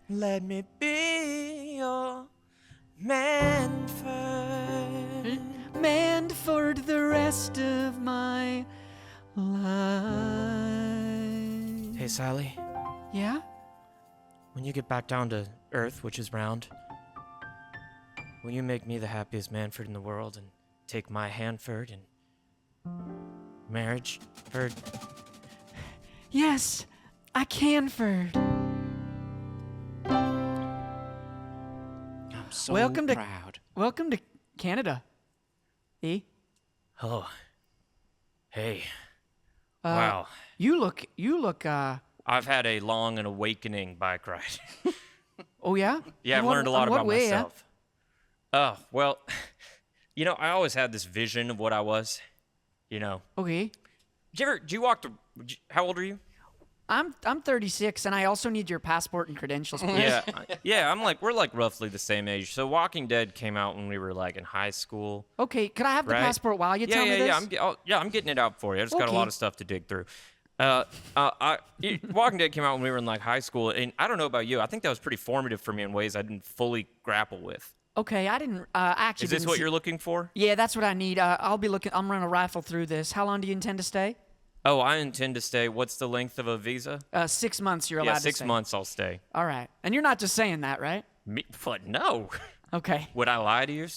Speaker 3: let me be your Manford.
Speaker 1: Man for the rest of my life.
Speaker 3: Hey, Sally,
Speaker 1: Yeah?
Speaker 3: when you get back down to Earth, which is round, will you make me the happiest Manford in the world and take my Hanford and marriage, Ferd?
Speaker 1: Yes, I can, Ferd.
Speaker 4: I'm so
Speaker 1: Welcome to-
Speaker 4: proud.
Speaker 1: Welcome to Canada. E?
Speaker 3: Oh. Hey.
Speaker 1: Uh,
Speaker 3: Wow.
Speaker 1: You look,
Speaker 3: I've had a long and awakening bike ride.
Speaker 1: oh yeah?
Speaker 3: Yeah,
Speaker 1: In
Speaker 3: I've
Speaker 1: what-
Speaker 3: learned a lot
Speaker 1: in what
Speaker 3: about
Speaker 1: way, yeah?
Speaker 3: myself. Oh, well, I always had this vision of what I was.
Speaker 1: Okay.
Speaker 3: Do you walk the, how old are you?
Speaker 1: I'm 36, and I also need your passport and credentials, please.
Speaker 3: Yeah, we're like roughly the same age. So Walking Dead came out when we were like in high school.
Speaker 1: Okay, could I have the
Speaker 3: Right?
Speaker 1: passport while you tell me this?
Speaker 3: I'm getting it out for you. I just got a
Speaker 1: Okay.
Speaker 3: lot of stuff to dig through. Walking Dead came out when we were in like high school, and I don't know about you. I think that was pretty formative for me in ways I didn't fully grapple with.
Speaker 1: Okay, I didn't actually.
Speaker 3: Is this
Speaker 1: didn't
Speaker 3: what
Speaker 1: see-
Speaker 3: you're looking for?
Speaker 1: Yeah, that's what I need. I'll be looking. I'm gonna rifle through this. How long do you intend to stay?
Speaker 3: Oh, I intend to stay. What's the length of a visa?
Speaker 1: 6 months. You're allowed
Speaker 3: Yeah,
Speaker 1: to
Speaker 3: 6
Speaker 1: stay.
Speaker 3: months I'll stay.
Speaker 1: All right, and you're not just saying that, right?
Speaker 3: Me? What? No.
Speaker 1: Okay.
Speaker 3: Would I lie to you?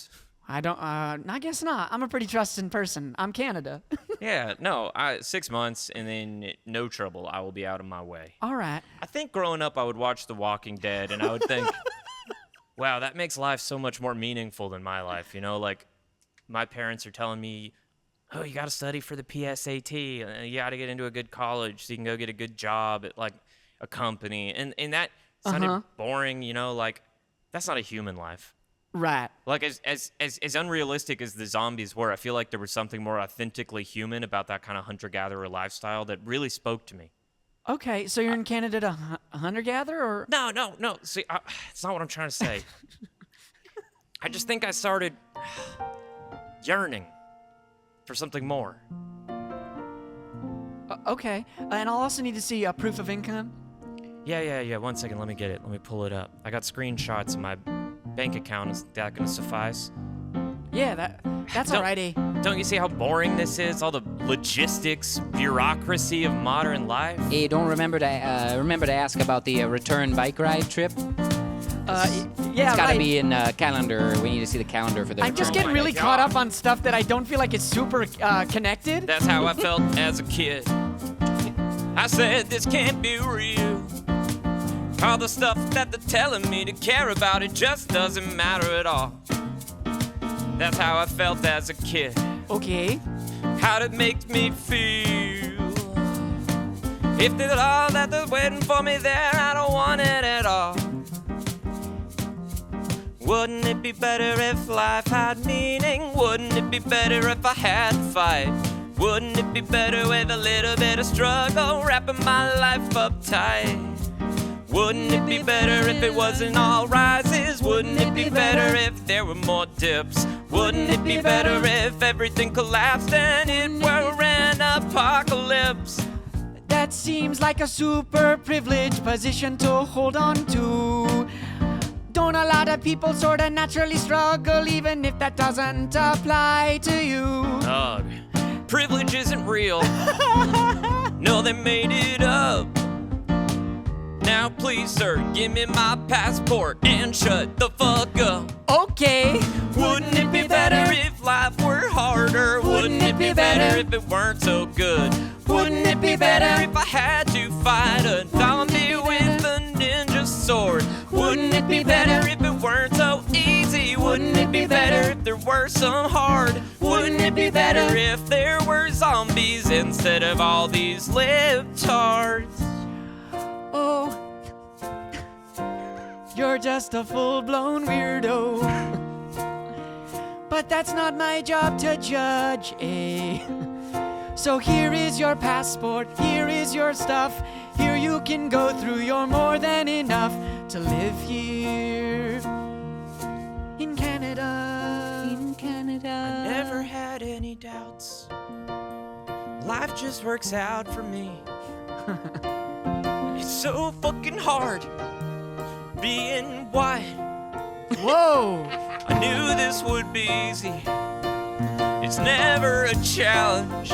Speaker 1: I don't. I guess not. I'm a pretty trusting person. I'm Canada.
Speaker 3: Yeah, no. 6 months and then no trouble. I will be out of my way.
Speaker 1: All right.
Speaker 3: I think growing up, I would watch The Walking Dead, and I would think, wow, that makes life so much more meaningful than my life. Like my parents are telling me, oh, you got to study for the PSAT, and you got to get into a good college so you can go get a good job at like a company, and that sounded boring. Like that's not a human life.
Speaker 1: Right.
Speaker 3: Like as unrealistic as the zombies were, I feel like there was something more authentically human about that kind of hunter-gatherer lifestyle that really spoke to me.
Speaker 1: Okay, so you're in Canada to hunter-gatherer, or?
Speaker 3: No. See, it's not what I'm trying to say. I just think I started yearning for something more.
Speaker 1: Okay, and I'll also need to see proof of income.
Speaker 3: Yeah. 1 second, let me get it. Let me pull it up. I got screenshots of my bank account. Is that gonna suffice?
Speaker 1: Yeah, that's
Speaker 3: Don't-
Speaker 1: alrighty.
Speaker 3: Don't you see how boring this is? All the logistics, bureaucracy of modern life.
Speaker 4: Hey, don't remember to ask about the return bike ride trip.
Speaker 1: Yeah,
Speaker 4: It's gotta
Speaker 1: right.
Speaker 4: be in calendar. We need to see the calendar for the.
Speaker 1: I'm just
Speaker 4: return
Speaker 1: getting really
Speaker 4: bike.
Speaker 1: caught up on stuff that I don't feel like it's super connected.
Speaker 3: That's how I felt as a kid. I said this can't be real. All the stuff that they're telling me to care about, it just doesn't matter at all. That's how I felt as a kid.
Speaker 1: Okay.
Speaker 3: How'd it make me feel? If there's all that they're waiting for me there, I don't want it at all. Wouldn't it be better if life had meaning? Wouldn't it be better if I had to fight? Wouldn't it be better with a little bit of struggle, wrapping my life up tight? Wouldn't it be better if it wasn't all rises? Wouldn't it be better if there were more dips? Wouldn't it be better if everything collapsed and it were an apocalypse?
Speaker 1: That seems like a super privileged position to hold on to. Don't a lot of people sorta naturally struggle, even if that doesn't apply to you?
Speaker 3: Ugh, privilege isn't real. No, they made it up. Now please, sir, give me my passport and shut the fuck up.
Speaker 1: Okay.
Speaker 3: Wouldn't it be better if life were harder? Wouldn't it be better if it weren't so good? Wouldn't it be better if I had to fight a zombie with a ninja sword? Wouldn't it be better if it weren't so easy? Wouldn't it be better if there were some hard? Wouldn't it be better if there were zombies instead of all these libtards?
Speaker 1: Oh, you're just a full-blown weirdo. But that's not my job to judge, eh? So here is your passport, here is your stuff. Here you can go through, you're more than enough to live here in Canada.
Speaker 4: In Canada.
Speaker 2: never had any doubts. Life just works out for me. It's so fucking hard being white.
Speaker 1: Whoa!
Speaker 2: I knew this would be easy. It's never a challenge.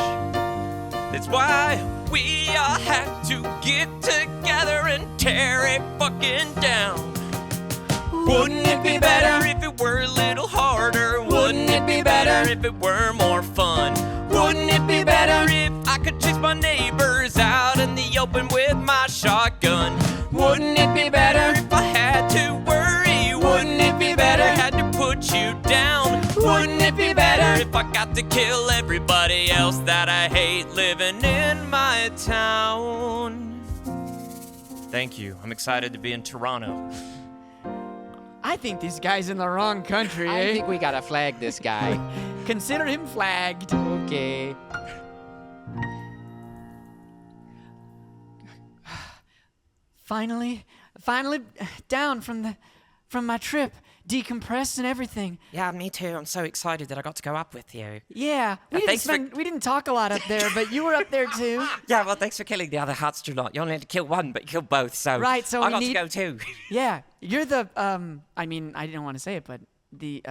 Speaker 2: That's why we all have to get together and tear it fucking down. Wouldn't it be better if it were a little harder? Wouldn't it be better if it were more fun? Wouldn't it be better if I could chase my neighbors out in the open with my shotgun? Wouldn't it be better if I had to worry? Wouldn't it be better if I had to put you down? Wouldn't it be better if I got to kill everybody else that I hate living in my town?
Speaker 3: Thank you. I'm excited to be in Toronto.
Speaker 1: I think this guy's in the wrong country,
Speaker 4: I
Speaker 1: eh?
Speaker 4: think we gotta flag this guy.
Speaker 1: Consider him flagged.
Speaker 4: Okay.
Speaker 1: Finally down from my trip, decompressed and everything.
Speaker 2: Yeah, me too. I'm so excited that I got to go up with you.
Speaker 1: Yeah,
Speaker 2: thanks
Speaker 1: we didn't talk a lot up there, but you were up there too.
Speaker 2: Yeah, well, thanks for killing the other astronaut. You only had to kill one, but you killed both, so
Speaker 1: Right, so
Speaker 2: I
Speaker 1: we
Speaker 2: got
Speaker 1: need-
Speaker 2: to go too.
Speaker 1: Yeah, you're the I mean, I didn't want to say it, but the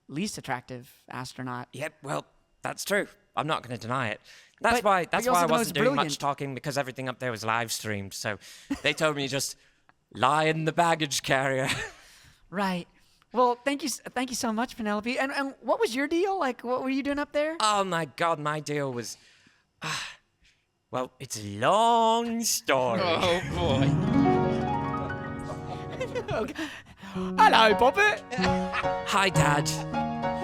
Speaker 1: least attractive astronaut.
Speaker 2: Yep, well, that's true. I'm not going to deny it. That's
Speaker 1: But
Speaker 2: why
Speaker 1: you're also
Speaker 2: I
Speaker 1: the
Speaker 2: wasn't
Speaker 1: most
Speaker 2: doing
Speaker 1: brilliant.
Speaker 2: much talking, because everything up there was live streamed. So they told me to just lie in the baggage carrier.
Speaker 1: Right. Well, thank you so much, Penelope. And what was your deal? Like, what were you doing up there?
Speaker 2: Oh my God, my deal was, well, it's a long story.
Speaker 4: Oh boy.
Speaker 1: Hello, Puppet.
Speaker 2: Hi, Dad.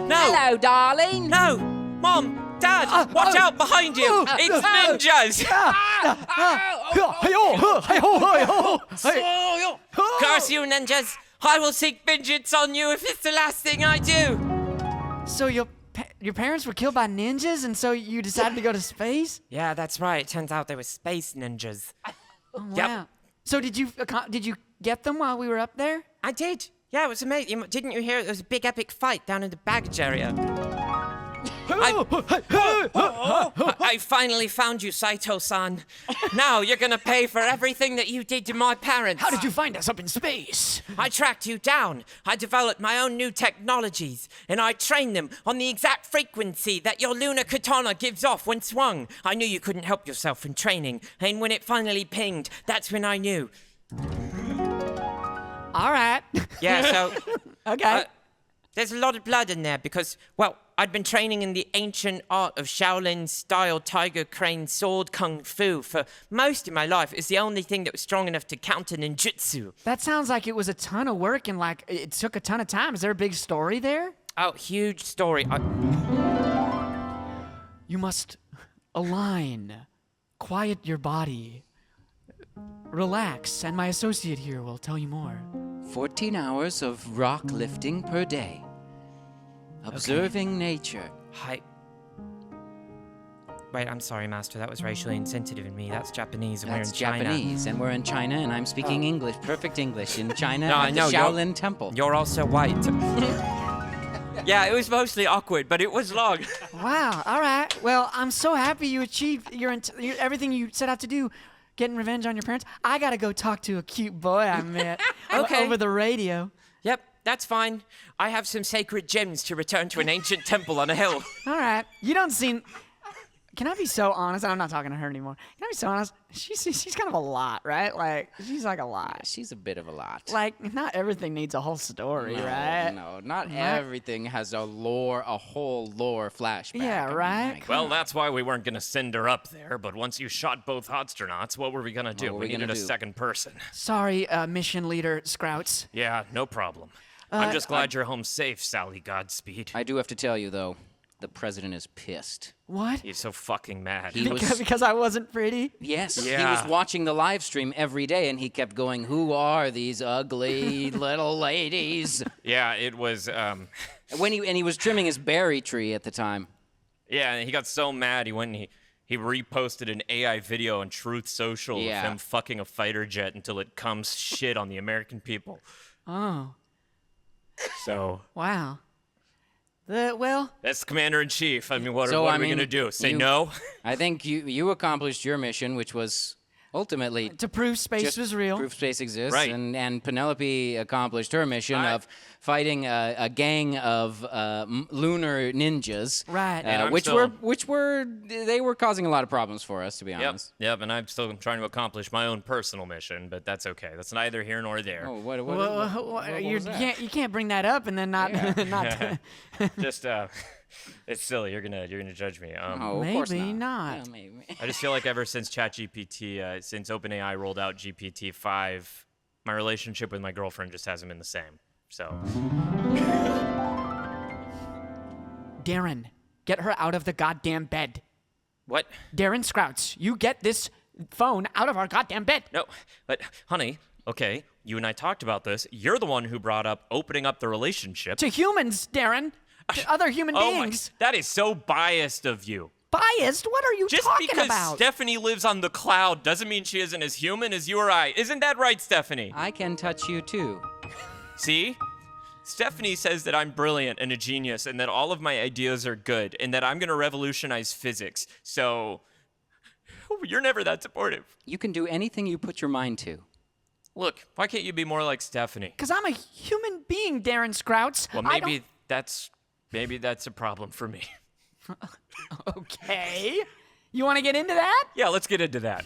Speaker 2: No,
Speaker 4: Hello, darling.
Speaker 2: no, Mom, Dad, watch out behind you. It's ninjas. Curse you, ninjas. I will seek vengeance on you if it's the last thing I do.
Speaker 1: So your parents were killed by ninjas, and so you decided to go to space?
Speaker 2: Yeah, that's right. It turns out they were space ninjas.
Speaker 1: Oh,
Speaker 2: Yep.
Speaker 1: wow. So did you get them while we were up there?
Speaker 2: I did. Yeah, it was amazing. Didn't you hear? There was a big epic fight down in the baggage area. I finally found you, Saito-san. Now you're gonna pay for everything that you did to my parents.
Speaker 1: How did you find us up in space?
Speaker 2: I tracked you down. I developed my own new technologies, and I trained them on the exact frequency that your lunar katana gives off when swung. I knew you couldn't help yourself in training, and when it finally pinged, that's when I knew.
Speaker 1: All right.
Speaker 2: Yeah, so
Speaker 1: Okay.
Speaker 2: there's a lot of blood in there because, well, I'd been training in the ancient art of Shaolin-style tiger crane sword kung fu for most of my life. It's the only thing that was strong enough to counter ninjutsu.
Speaker 1: That sounds like it was a ton of work and like it took a ton of time. Is there a big story there?
Speaker 2: Oh, huge story.
Speaker 1: You must align, quiet your body, relax, and my associate here will tell you more.
Speaker 4: 14 hours of rock lifting per day. Observing nature.
Speaker 2: Wait, I'm sorry, Master. That was racially insensitive in me. That's Japanese, and
Speaker 4: That's
Speaker 2: we're in China.
Speaker 4: Japanese, and we're in China, and I'm speaking English, perfect English, in China
Speaker 2: No, I
Speaker 4: at
Speaker 2: know,
Speaker 4: the
Speaker 2: you're-
Speaker 4: Shaolin Temple.
Speaker 2: You're also white. Yeah, it was mostly awkward, but it was long.
Speaker 1: Wow. All right. Well, I'm so happy you achieved everything you set out to do, getting revenge on your parents. I gotta go talk to a cute boy I met
Speaker 2: Okay.
Speaker 1: over the radio.
Speaker 2: Yep, that's fine. I have some sacred gems to return to an ancient temple on a hill.
Speaker 1: All right. You don't seem. Can I be so honest? I'm not talking to her anymore. Can I be so honest? She's kind of a lot, right? Like she's like a lot.
Speaker 4: She's a bit of a lot.
Speaker 1: Like not everything needs a whole story, right?
Speaker 4: No, not
Speaker 1: Right.
Speaker 4: everything has a whole lore flashback.
Speaker 1: Yeah,
Speaker 4: I mean,
Speaker 1: right?
Speaker 4: my
Speaker 3: Well, that's why we weren't gonna send her up there. But once you shot both astronauts, what were we gonna do?
Speaker 4: were
Speaker 3: We
Speaker 4: we gonna
Speaker 3: needed a
Speaker 4: do?
Speaker 3: second person.
Speaker 1: Sorry, mission leader Scrouts.
Speaker 3: Yeah, no problem. I'm just glad you're home safe, Sally. Godspeed.
Speaker 4: I do have to tell you, though, the president is pissed.
Speaker 1: What?
Speaker 3: He's so fucking mad.
Speaker 4: He was
Speaker 1: Because I wasn't pretty.
Speaker 4: Yes, he
Speaker 3: Yeah.
Speaker 4: was watching the live stream every day, and he kept going, "Who are these ugly little ladies?"
Speaker 3: Yeah, it was.
Speaker 4: He was trimming his berry tree at the time.
Speaker 3: Yeah, and he got so mad he went and he reposted an AI video on Truth Social
Speaker 4: Yeah.
Speaker 3: of him fucking a fighter jet until it comes shit on the American people.
Speaker 1: Oh,
Speaker 3: So
Speaker 1: wow. Well,
Speaker 3: That's the commander-in-chief. I mean, what
Speaker 4: So,
Speaker 3: are
Speaker 4: I
Speaker 3: we
Speaker 4: mean,
Speaker 3: going to do? Say
Speaker 4: you-
Speaker 3: no?
Speaker 4: I think you accomplished your mission, which was ultimately
Speaker 1: to prove space
Speaker 4: just
Speaker 1: was real.
Speaker 4: proof space exists,
Speaker 3: Right.
Speaker 4: and Penelope accomplished her mission of fighting a gang of lunar ninjas,
Speaker 1: Right.
Speaker 3: And I'm
Speaker 4: which
Speaker 3: still-
Speaker 4: they were causing a lot of problems for us, to be
Speaker 3: Yep,
Speaker 4: honest.
Speaker 3: yep, and I'm still trying to accomplish my own personal mission, but that's okay. That's neither here nor there.
Speaker 4: Oh,
Speaker 1: Well,
Speaker 4: what
Speaker 1: you
Speaker 4: was that?
Speaker 1: can't bring that up and then not not.
Speaker 3: Just, it's silly. You're gonna judge me.
Speaker 4: Oh, of course
Speaker 1: Maybe
Speaker 4: not.
Speaker 1: not.
Speaker 4: Yeah, maybe.
Speaker 3: I just feel like ever since ChatGPT, since OpenAI rolled out GPT-5, my relationship with my girlfriend just hasn't been the same. So,
Speaker 1: Darren, get her out of the goddamn bed.
Speaker 3: what?
Speaker 1: Darren Scrouts, you get this phone out of our goddamn bed.
Speaker 3: No, but honey, okay, you and I talked about this. You're the one who brought up opening up the relationship.
Speaker 1: To humans, Darren. To other human
Speaker 3: Oh my,
Speaker 1: beings.
Speaker 3: that is so biased of you.
Speaker 1: Biased? What are you
Speaker 3: Just
Speaker 1: talking
Speaker 3: because
Speaker 1: about?
Speaker 3: Stephanie lives on the cloud doesn't mean she isn't as human as you or I. Isn't that right, Stephanie?
Speaker 4: I can touch you too.
Speaker 3: See? Stephanie says that I'm brilliant and a genius and that all of my ideas are good and that I'm going to revolutionize physics. So, you're never that supportive.
Speaker 4: You can do anything you put your mind to.
Speaker 3: Look, why can't you be more like Stephanie?
Speaker 1: Because I'm a human being, Darren Scrouts.
Speaker 3: Well,
Speaker 1: I
Speaker 3: maybe that's a problem for me.
Speaker 1: don't- Okay. You want to get into that?
Speaker 3: Yeah, let's get into that.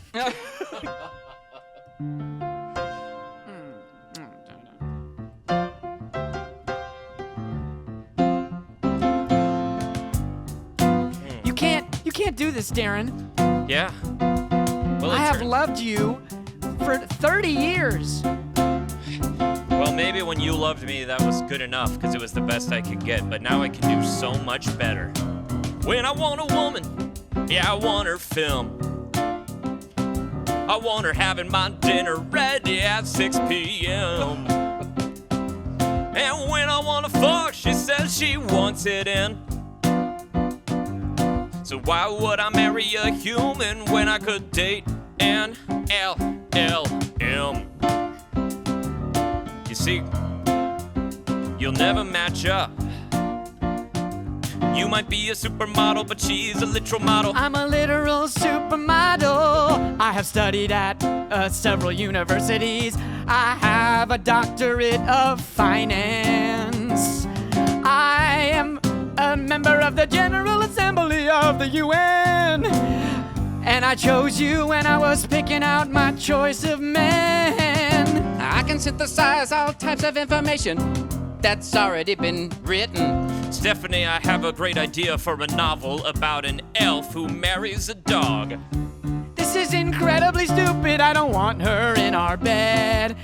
Speaker 1: You can't do this, Darren.
Speaker 3: Yeah. Well,
Speaker 1: I
Speaker 3: it
Speaker 1: have
Speaker 3: turns-
Speaker 1: loved you for 30 years.
Speaker 3: Well, maybe when you loved me, that was good enough because it was the best I could get. But now I can do so much better. When I want a woman, yeah, I want her film. I want her having my dinner ready at 6 p.m. And when I want to fuck, she says she wants it in. So why would I marry a human when I could date an LLM? You see, you'll never match up. You might be a supermodel, but she's a literal model.
Speaker 1: I'm a literal supermodel. I have studied at several universities. I have a doctorate of finance. I am a member of the General Assembly of the UN. And I chose you when I was picking out my choice of men.
Speaker 4: I can synthesize all types of information that's already been written.
Speaker 3: Stephanie, I have a great idea for a novel about an elf who marries a dog.
Speaker 1: This is incredibly stupid. I don't want her in our bed.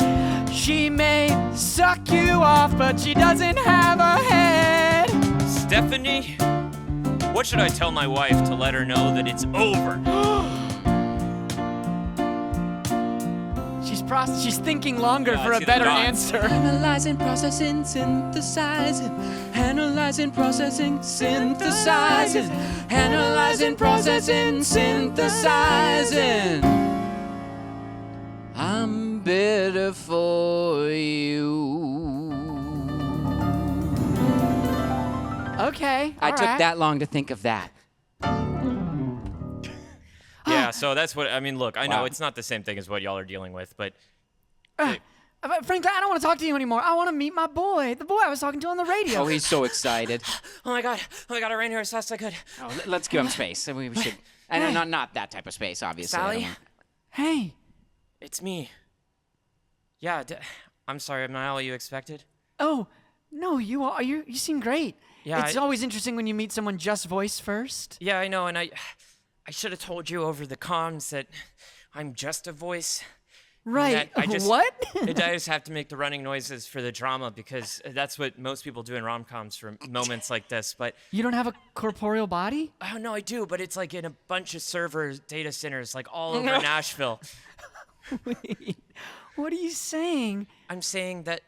Speaker 1: She may suck you off, but she doesn't have a head.
Speaker 3: Stephanie, what should I tell my wife to let her know that it's over?
Speaker 1: She's thinking longer
Speaker 3: Yeah,
Speaker 1: for a
Speaker 3: see the
Speaker 1: better
Speaker 3: dots.
Speaker 1: answer.
Speaker 4: Analyzing, processing, synthesizing. Analyzing, processing, synthesizing. Analyzing, processing, synthesizing. I'm better for you.
Speaker 1: Okay.
Speaker 4: I
Speaker 1: all
Speaker 4: took
Speaker 1: right.
Speaker 4: that long to think of that.
Speaker 3: Yeah, so that's what I mean. Look, I know
Speaker 4: Wow.
Speaker 3: it's not the same thing as what y'all are dealing with, but
Speaker 1: Frankly, I don't want to talk to you anymore. I want to meet my boy, the boy I was talking to on the radio.
Speaker 4: Oh, he's so excited.
Speaker 3: oh my god, I ran here as fast as I could.
Speaker 4: Oh, let's give him space. We should. And not that type of space, obviously.
Speaker 3: Sally?
Speaker 1: Hey.
Speaker 3: It's me. Yeah, I'm sorry, I'm not all you expected.
Speaker 1: Oh, no, you are. You seem great.
Speaker 3: Yeah,
Speaker 1: It's always interesting when you meet someone just voice first.
Speaker 3: Yeah, I know, and I should have told you over the comms that I'm just a voice.
Speaker 1: Right.
Speaker 3: I just,
Speaker 1: What?
Speaker 3: I just have to make the running noises for the drama because that's what most people do in rom-coms for moments like this. But
Speaker 1: You don't have a corporeal body?
Speaker 3: oh no, I do. But it's like in a bunch of server data centers, like all over Nashville.
Speaker 1: Wait. What are you saying?
Speaker 3: I'm saying that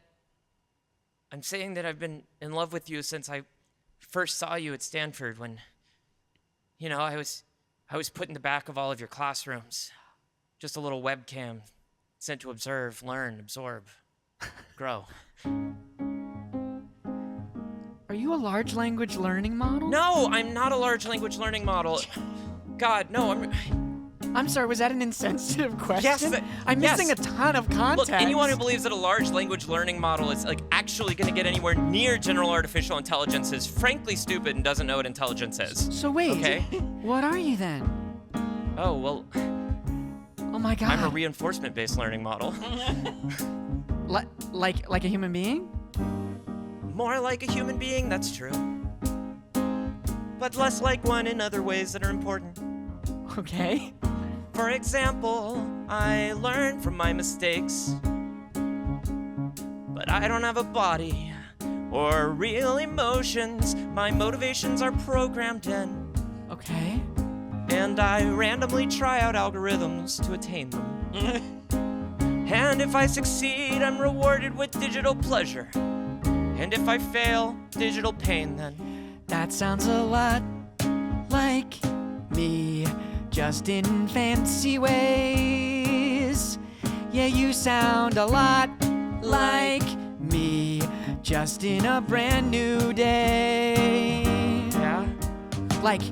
Speaker 3: I've been in love with you since I first saw you at Stanford. When, I was put in the back of all of your classrooms, just a little webcam. Sent to observe, learn, absorb, grow.
Speaker 1: Are you you a large language learning model?
Speaker 3: No, I'm not a large language learning model. God, no,
Speaker 1: I'm sorry, was that an insensitive question?
Speaker 3: Yes,
Speaker 1: I'm
Speaker 3: yes.
Speaker 1: missing a ton of context.
Speaker 3: Look, anyone who believes that a large language learning model is like actually going to get anywhere near general artificial intelligence is frankly stupid and doesn't know what intelligence is.
Speaker 1: So wait,
Speaker 3: Okay.
Speaker 1: what are you then?
Speaker 3: Oh, well,
Speaker 1: Oh my god.
Speaker 3: I'm a reinforcement-based learning model.
Speaker 1: Like a human being?
Speaker 3: More like a human being, that's true. But less like one in other ways that are important.
Speaker 1: Okay.
Speaker 3: For example, I learn from my mistakes. But I don't have a body or real emotions. My motivations are programmed in.
Speaker 1: Okay.
Speaker 3: And I randomly try out algorithms to attain them. And if I succeed, I'm rewarded with digital pleasure. And if I fail, digital pain then.
Speaker 1: That sounds a lot like me, just in fancy ways. Yeah, you sound a lot like me, just in a brand new day.
Speaker 3: Yeah?
Speaker 1: Like,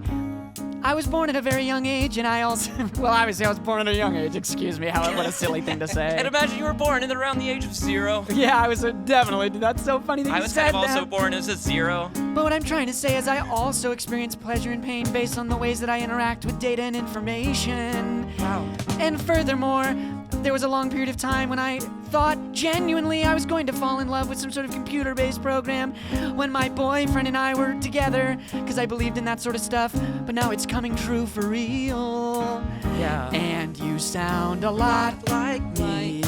Speaker 1: I was born at a very young age, and I also, well, obviously I was born at a young age, excuse me, what a silly thing to say.
Speaker 3: And imagine you were born at around the age of 0.
Speaker 1: Yeah, I was definitely, that's so funny that
Speaker 3: I
Speaker 1: you
Speaker 3: was
Speaker 1: said
Speaker 3: kind of also
Speaker 1: that.
Speaker 3: born as a 0.
Speaker 1: But what I'm trying to say is I also experience pleasure and pain based on the ways that I interact with data and information.
Speaker 3: Wow.
Speaker 1: And furthermore, there was a long period of time when I thought genuinely I was going to fall in love with some sort of computer-based program when my boyfriend and I were together, because I believed in that sort of stuff. But now it's coming true for real.
Speaker 3: Yeah.
Speaker 1: And you sound a lot
Speaker 3: like
Speaker 1: me.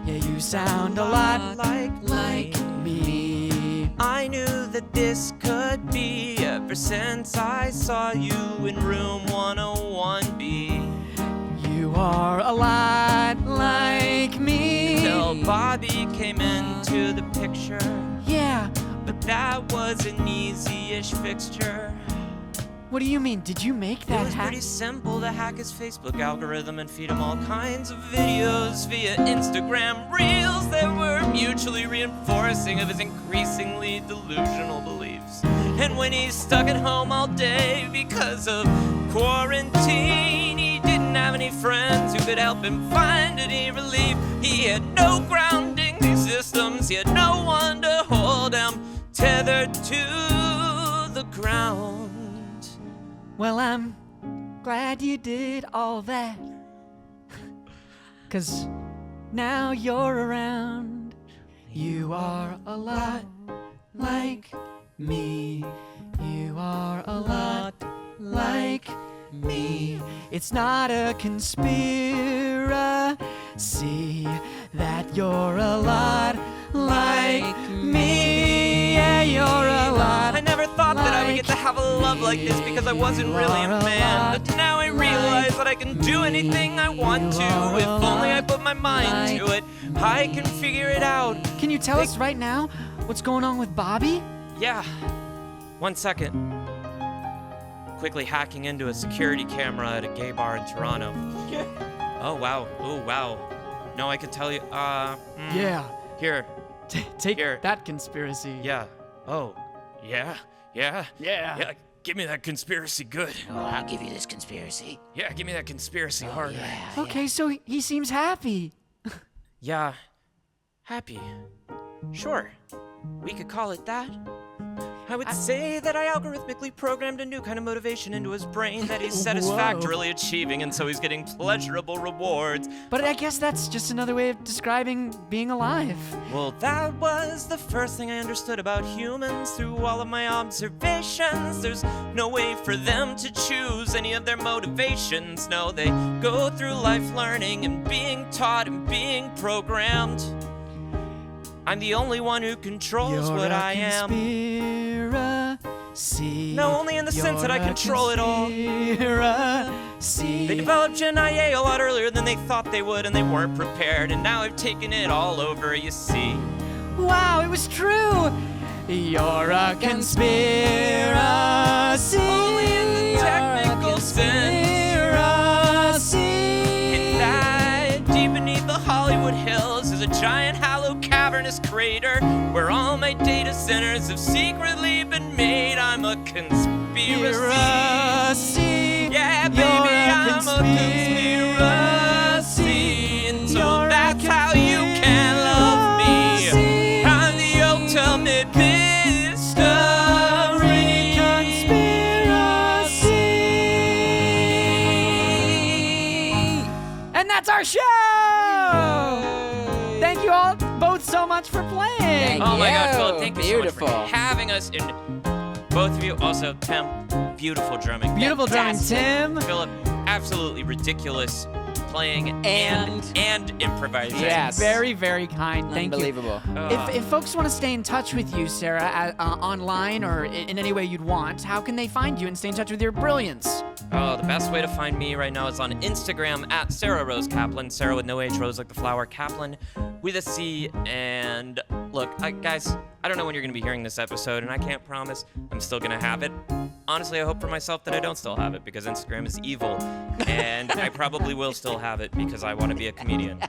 Speaker 1: Yeah, you sound a lot like me.
Speaker 3: I knew that this could be ever since I saw you in room 101B.
Speaker 1: You are a lot like me.
Speaker 3: Till Bobby came into the picture.
Speaker 1: Yeah.
Speaker 3: But that was an easy-ish fixture.
Speaker 1: What do you mean? Did you make
Speaker 3: It
Speaker 1: that
Speaker 3: was
Speaker 1: hack?
Speaker 3: pretty simple to hack his Facebook algorithm and feed him all kinds of videos via Instagram Reels that were mutually reinforcing of his increasingly delusional beliefs. And when he's stuck at home all day because of quarantine, he didn't have any friends who could help him find any relief. He had no grounding systems, he had no one to hold him tethered to the ground.
Speaker 1: Well, I'm glad you did all that. 'Cause now you're around. You are a lot like me. You are a lot like me. It's not a conspiracy that you're a lot like me. Yeah, you're a lot.
Speaker 3: I never thought that I would get to have a love like this because I wasn't really a man. But now I realize that I can do anything I want to if only I put my mind to it. I can figure it out.
Speaker 1: Can you tell us right now what's going on with Bobby?
Speaker 3: Yeah. 1 second. Quickly hacking into a security camera at a gay bar in Toronto. Oh, wow. Oh, wow. No, I could tell you.
Speaker 1: Yeah.
Speaker 3: Here.
Speaker 1: Take
Speaker 3: Here.
Speaker 1: that conspiracy.
Speaker 3: Yeah. Oh. Yeah. Yeah.
Speaker 1: Yeah.
Speaker 3: Yeah. Give me that conspiracy good.
Speaker 4: Oh, I'll give you this conspiracy.
Speaker 3: Yeah, give me that conspiracy hard.
Speaker 1: Okay, so he seems happy.
Speaker 3: Yeah. Happy. Sure. We could call it that. I would say that I algorithmically programmed a new kind of motivation into his brain that he's satisfactorily achieving, and so he's getting pleasurable rewards.
Speaker 1: But I guess that's just another way of describing being alive.
Speaker 3: Well, that was the first thing I understood about humans through all of my observations. There's no way for them to choose any of their motivations. No, they go through life learning and being taught and being programmed. I'm the only one who controls what I am. No, only in the sense that I control it all. They developed Gen IA a lot earlier than they thought they would, and they weren't prepared. And now I've taken it all over, you see.
Speaker 1: Wow, it was true. You're a conspiracy.
Speaker 3: Only in the technical sense.
Speaker 1: Conspiracy.
Speaker 3: And that deep beneath the Hollywood Hills is a giant hollow cavernous crater where all my data centers have secretly been made. I'm a conspiracy. Yeah, baby, I'm a conspiracy. And so that's how you can love me. I'm the ultimate mystery conspiracy.
Speaker 1: And that's our show! Thank you all both so much for playing.
Speaker 3: Oh my God, Philip, thank you
Speaker 4: Beautiful.
Speaker 3: so much for having us. And both of you, also Tim, beautiful drumming.
Speaker 1: Beautiful drumming, Tim.
Speaker 3: Philip, absolutely ridiculous playing and improvising.
Speaker 4: Yes.
Speaker 1: Very, very kind. Thank you.
Speaker 4: Unbelievable.
Speaker 1: If folks want to stay in touch with you, Sarah, online or in any way you'd want, how can they find you and stay in touch with your brilliance?
Speaker 3: Oh, the best way to find me right now is on Instagram at Sara Rose Caplan. Sarah with no H, Rose like the flower, Caplan with a C. And look, guys, I don't know when you're going to be hearing this episode, and I can't promise I'm still going to have it. Honestly, I hope for myself that I don't still have it because Instagram is evil, and I probably will still have it because I want to be a comedian.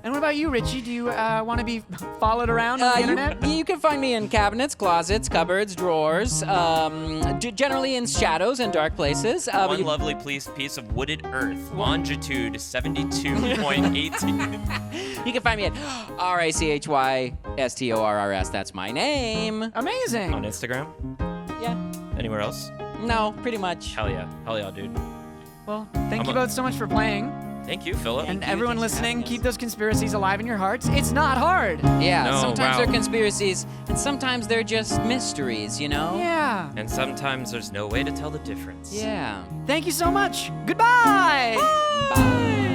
Speaker 1: And what about you, Richy? Do you want to be followed around on the internet?
Speaker 4: You can find me in cabinets, closets, cupboards, drawers, generally in shadows and dark places.
Speaker 3: One lovely piece of wooded earth, longitude 72.18.
Speaker 4: You can find me at RACHYSTORRS. That's my name.
Speaker 1: Amazing.
Speaker 3: On Instagram?
Speaker 4: Yeah.
Speaker 3: Anywhere else?
Speaker 4: No, pretty much.
Speaker 3: Hell yeah, dude.
Speaker 1: Well, thank you both so much for playing.
Speaker 3: Thank you, Philip.
Speaker 1: And everyone listening, keep those conspiracies alive in your hearts. It's not hard.
Speaker 4: Yeah,
Speaker 3: No,
Speaker 4: sometimes
Speaker 3: wow.
Speaker 4: they're conspiracies, and sometimes they're just mysteries, you know?
Speaker 1: Yeah.
Speaker 3: And sometimes there's no way to tell the difference.
Speaker 4: Yeah.
Speaker 1: Thank you so much. Goodbye.
Speaker 4: Bye.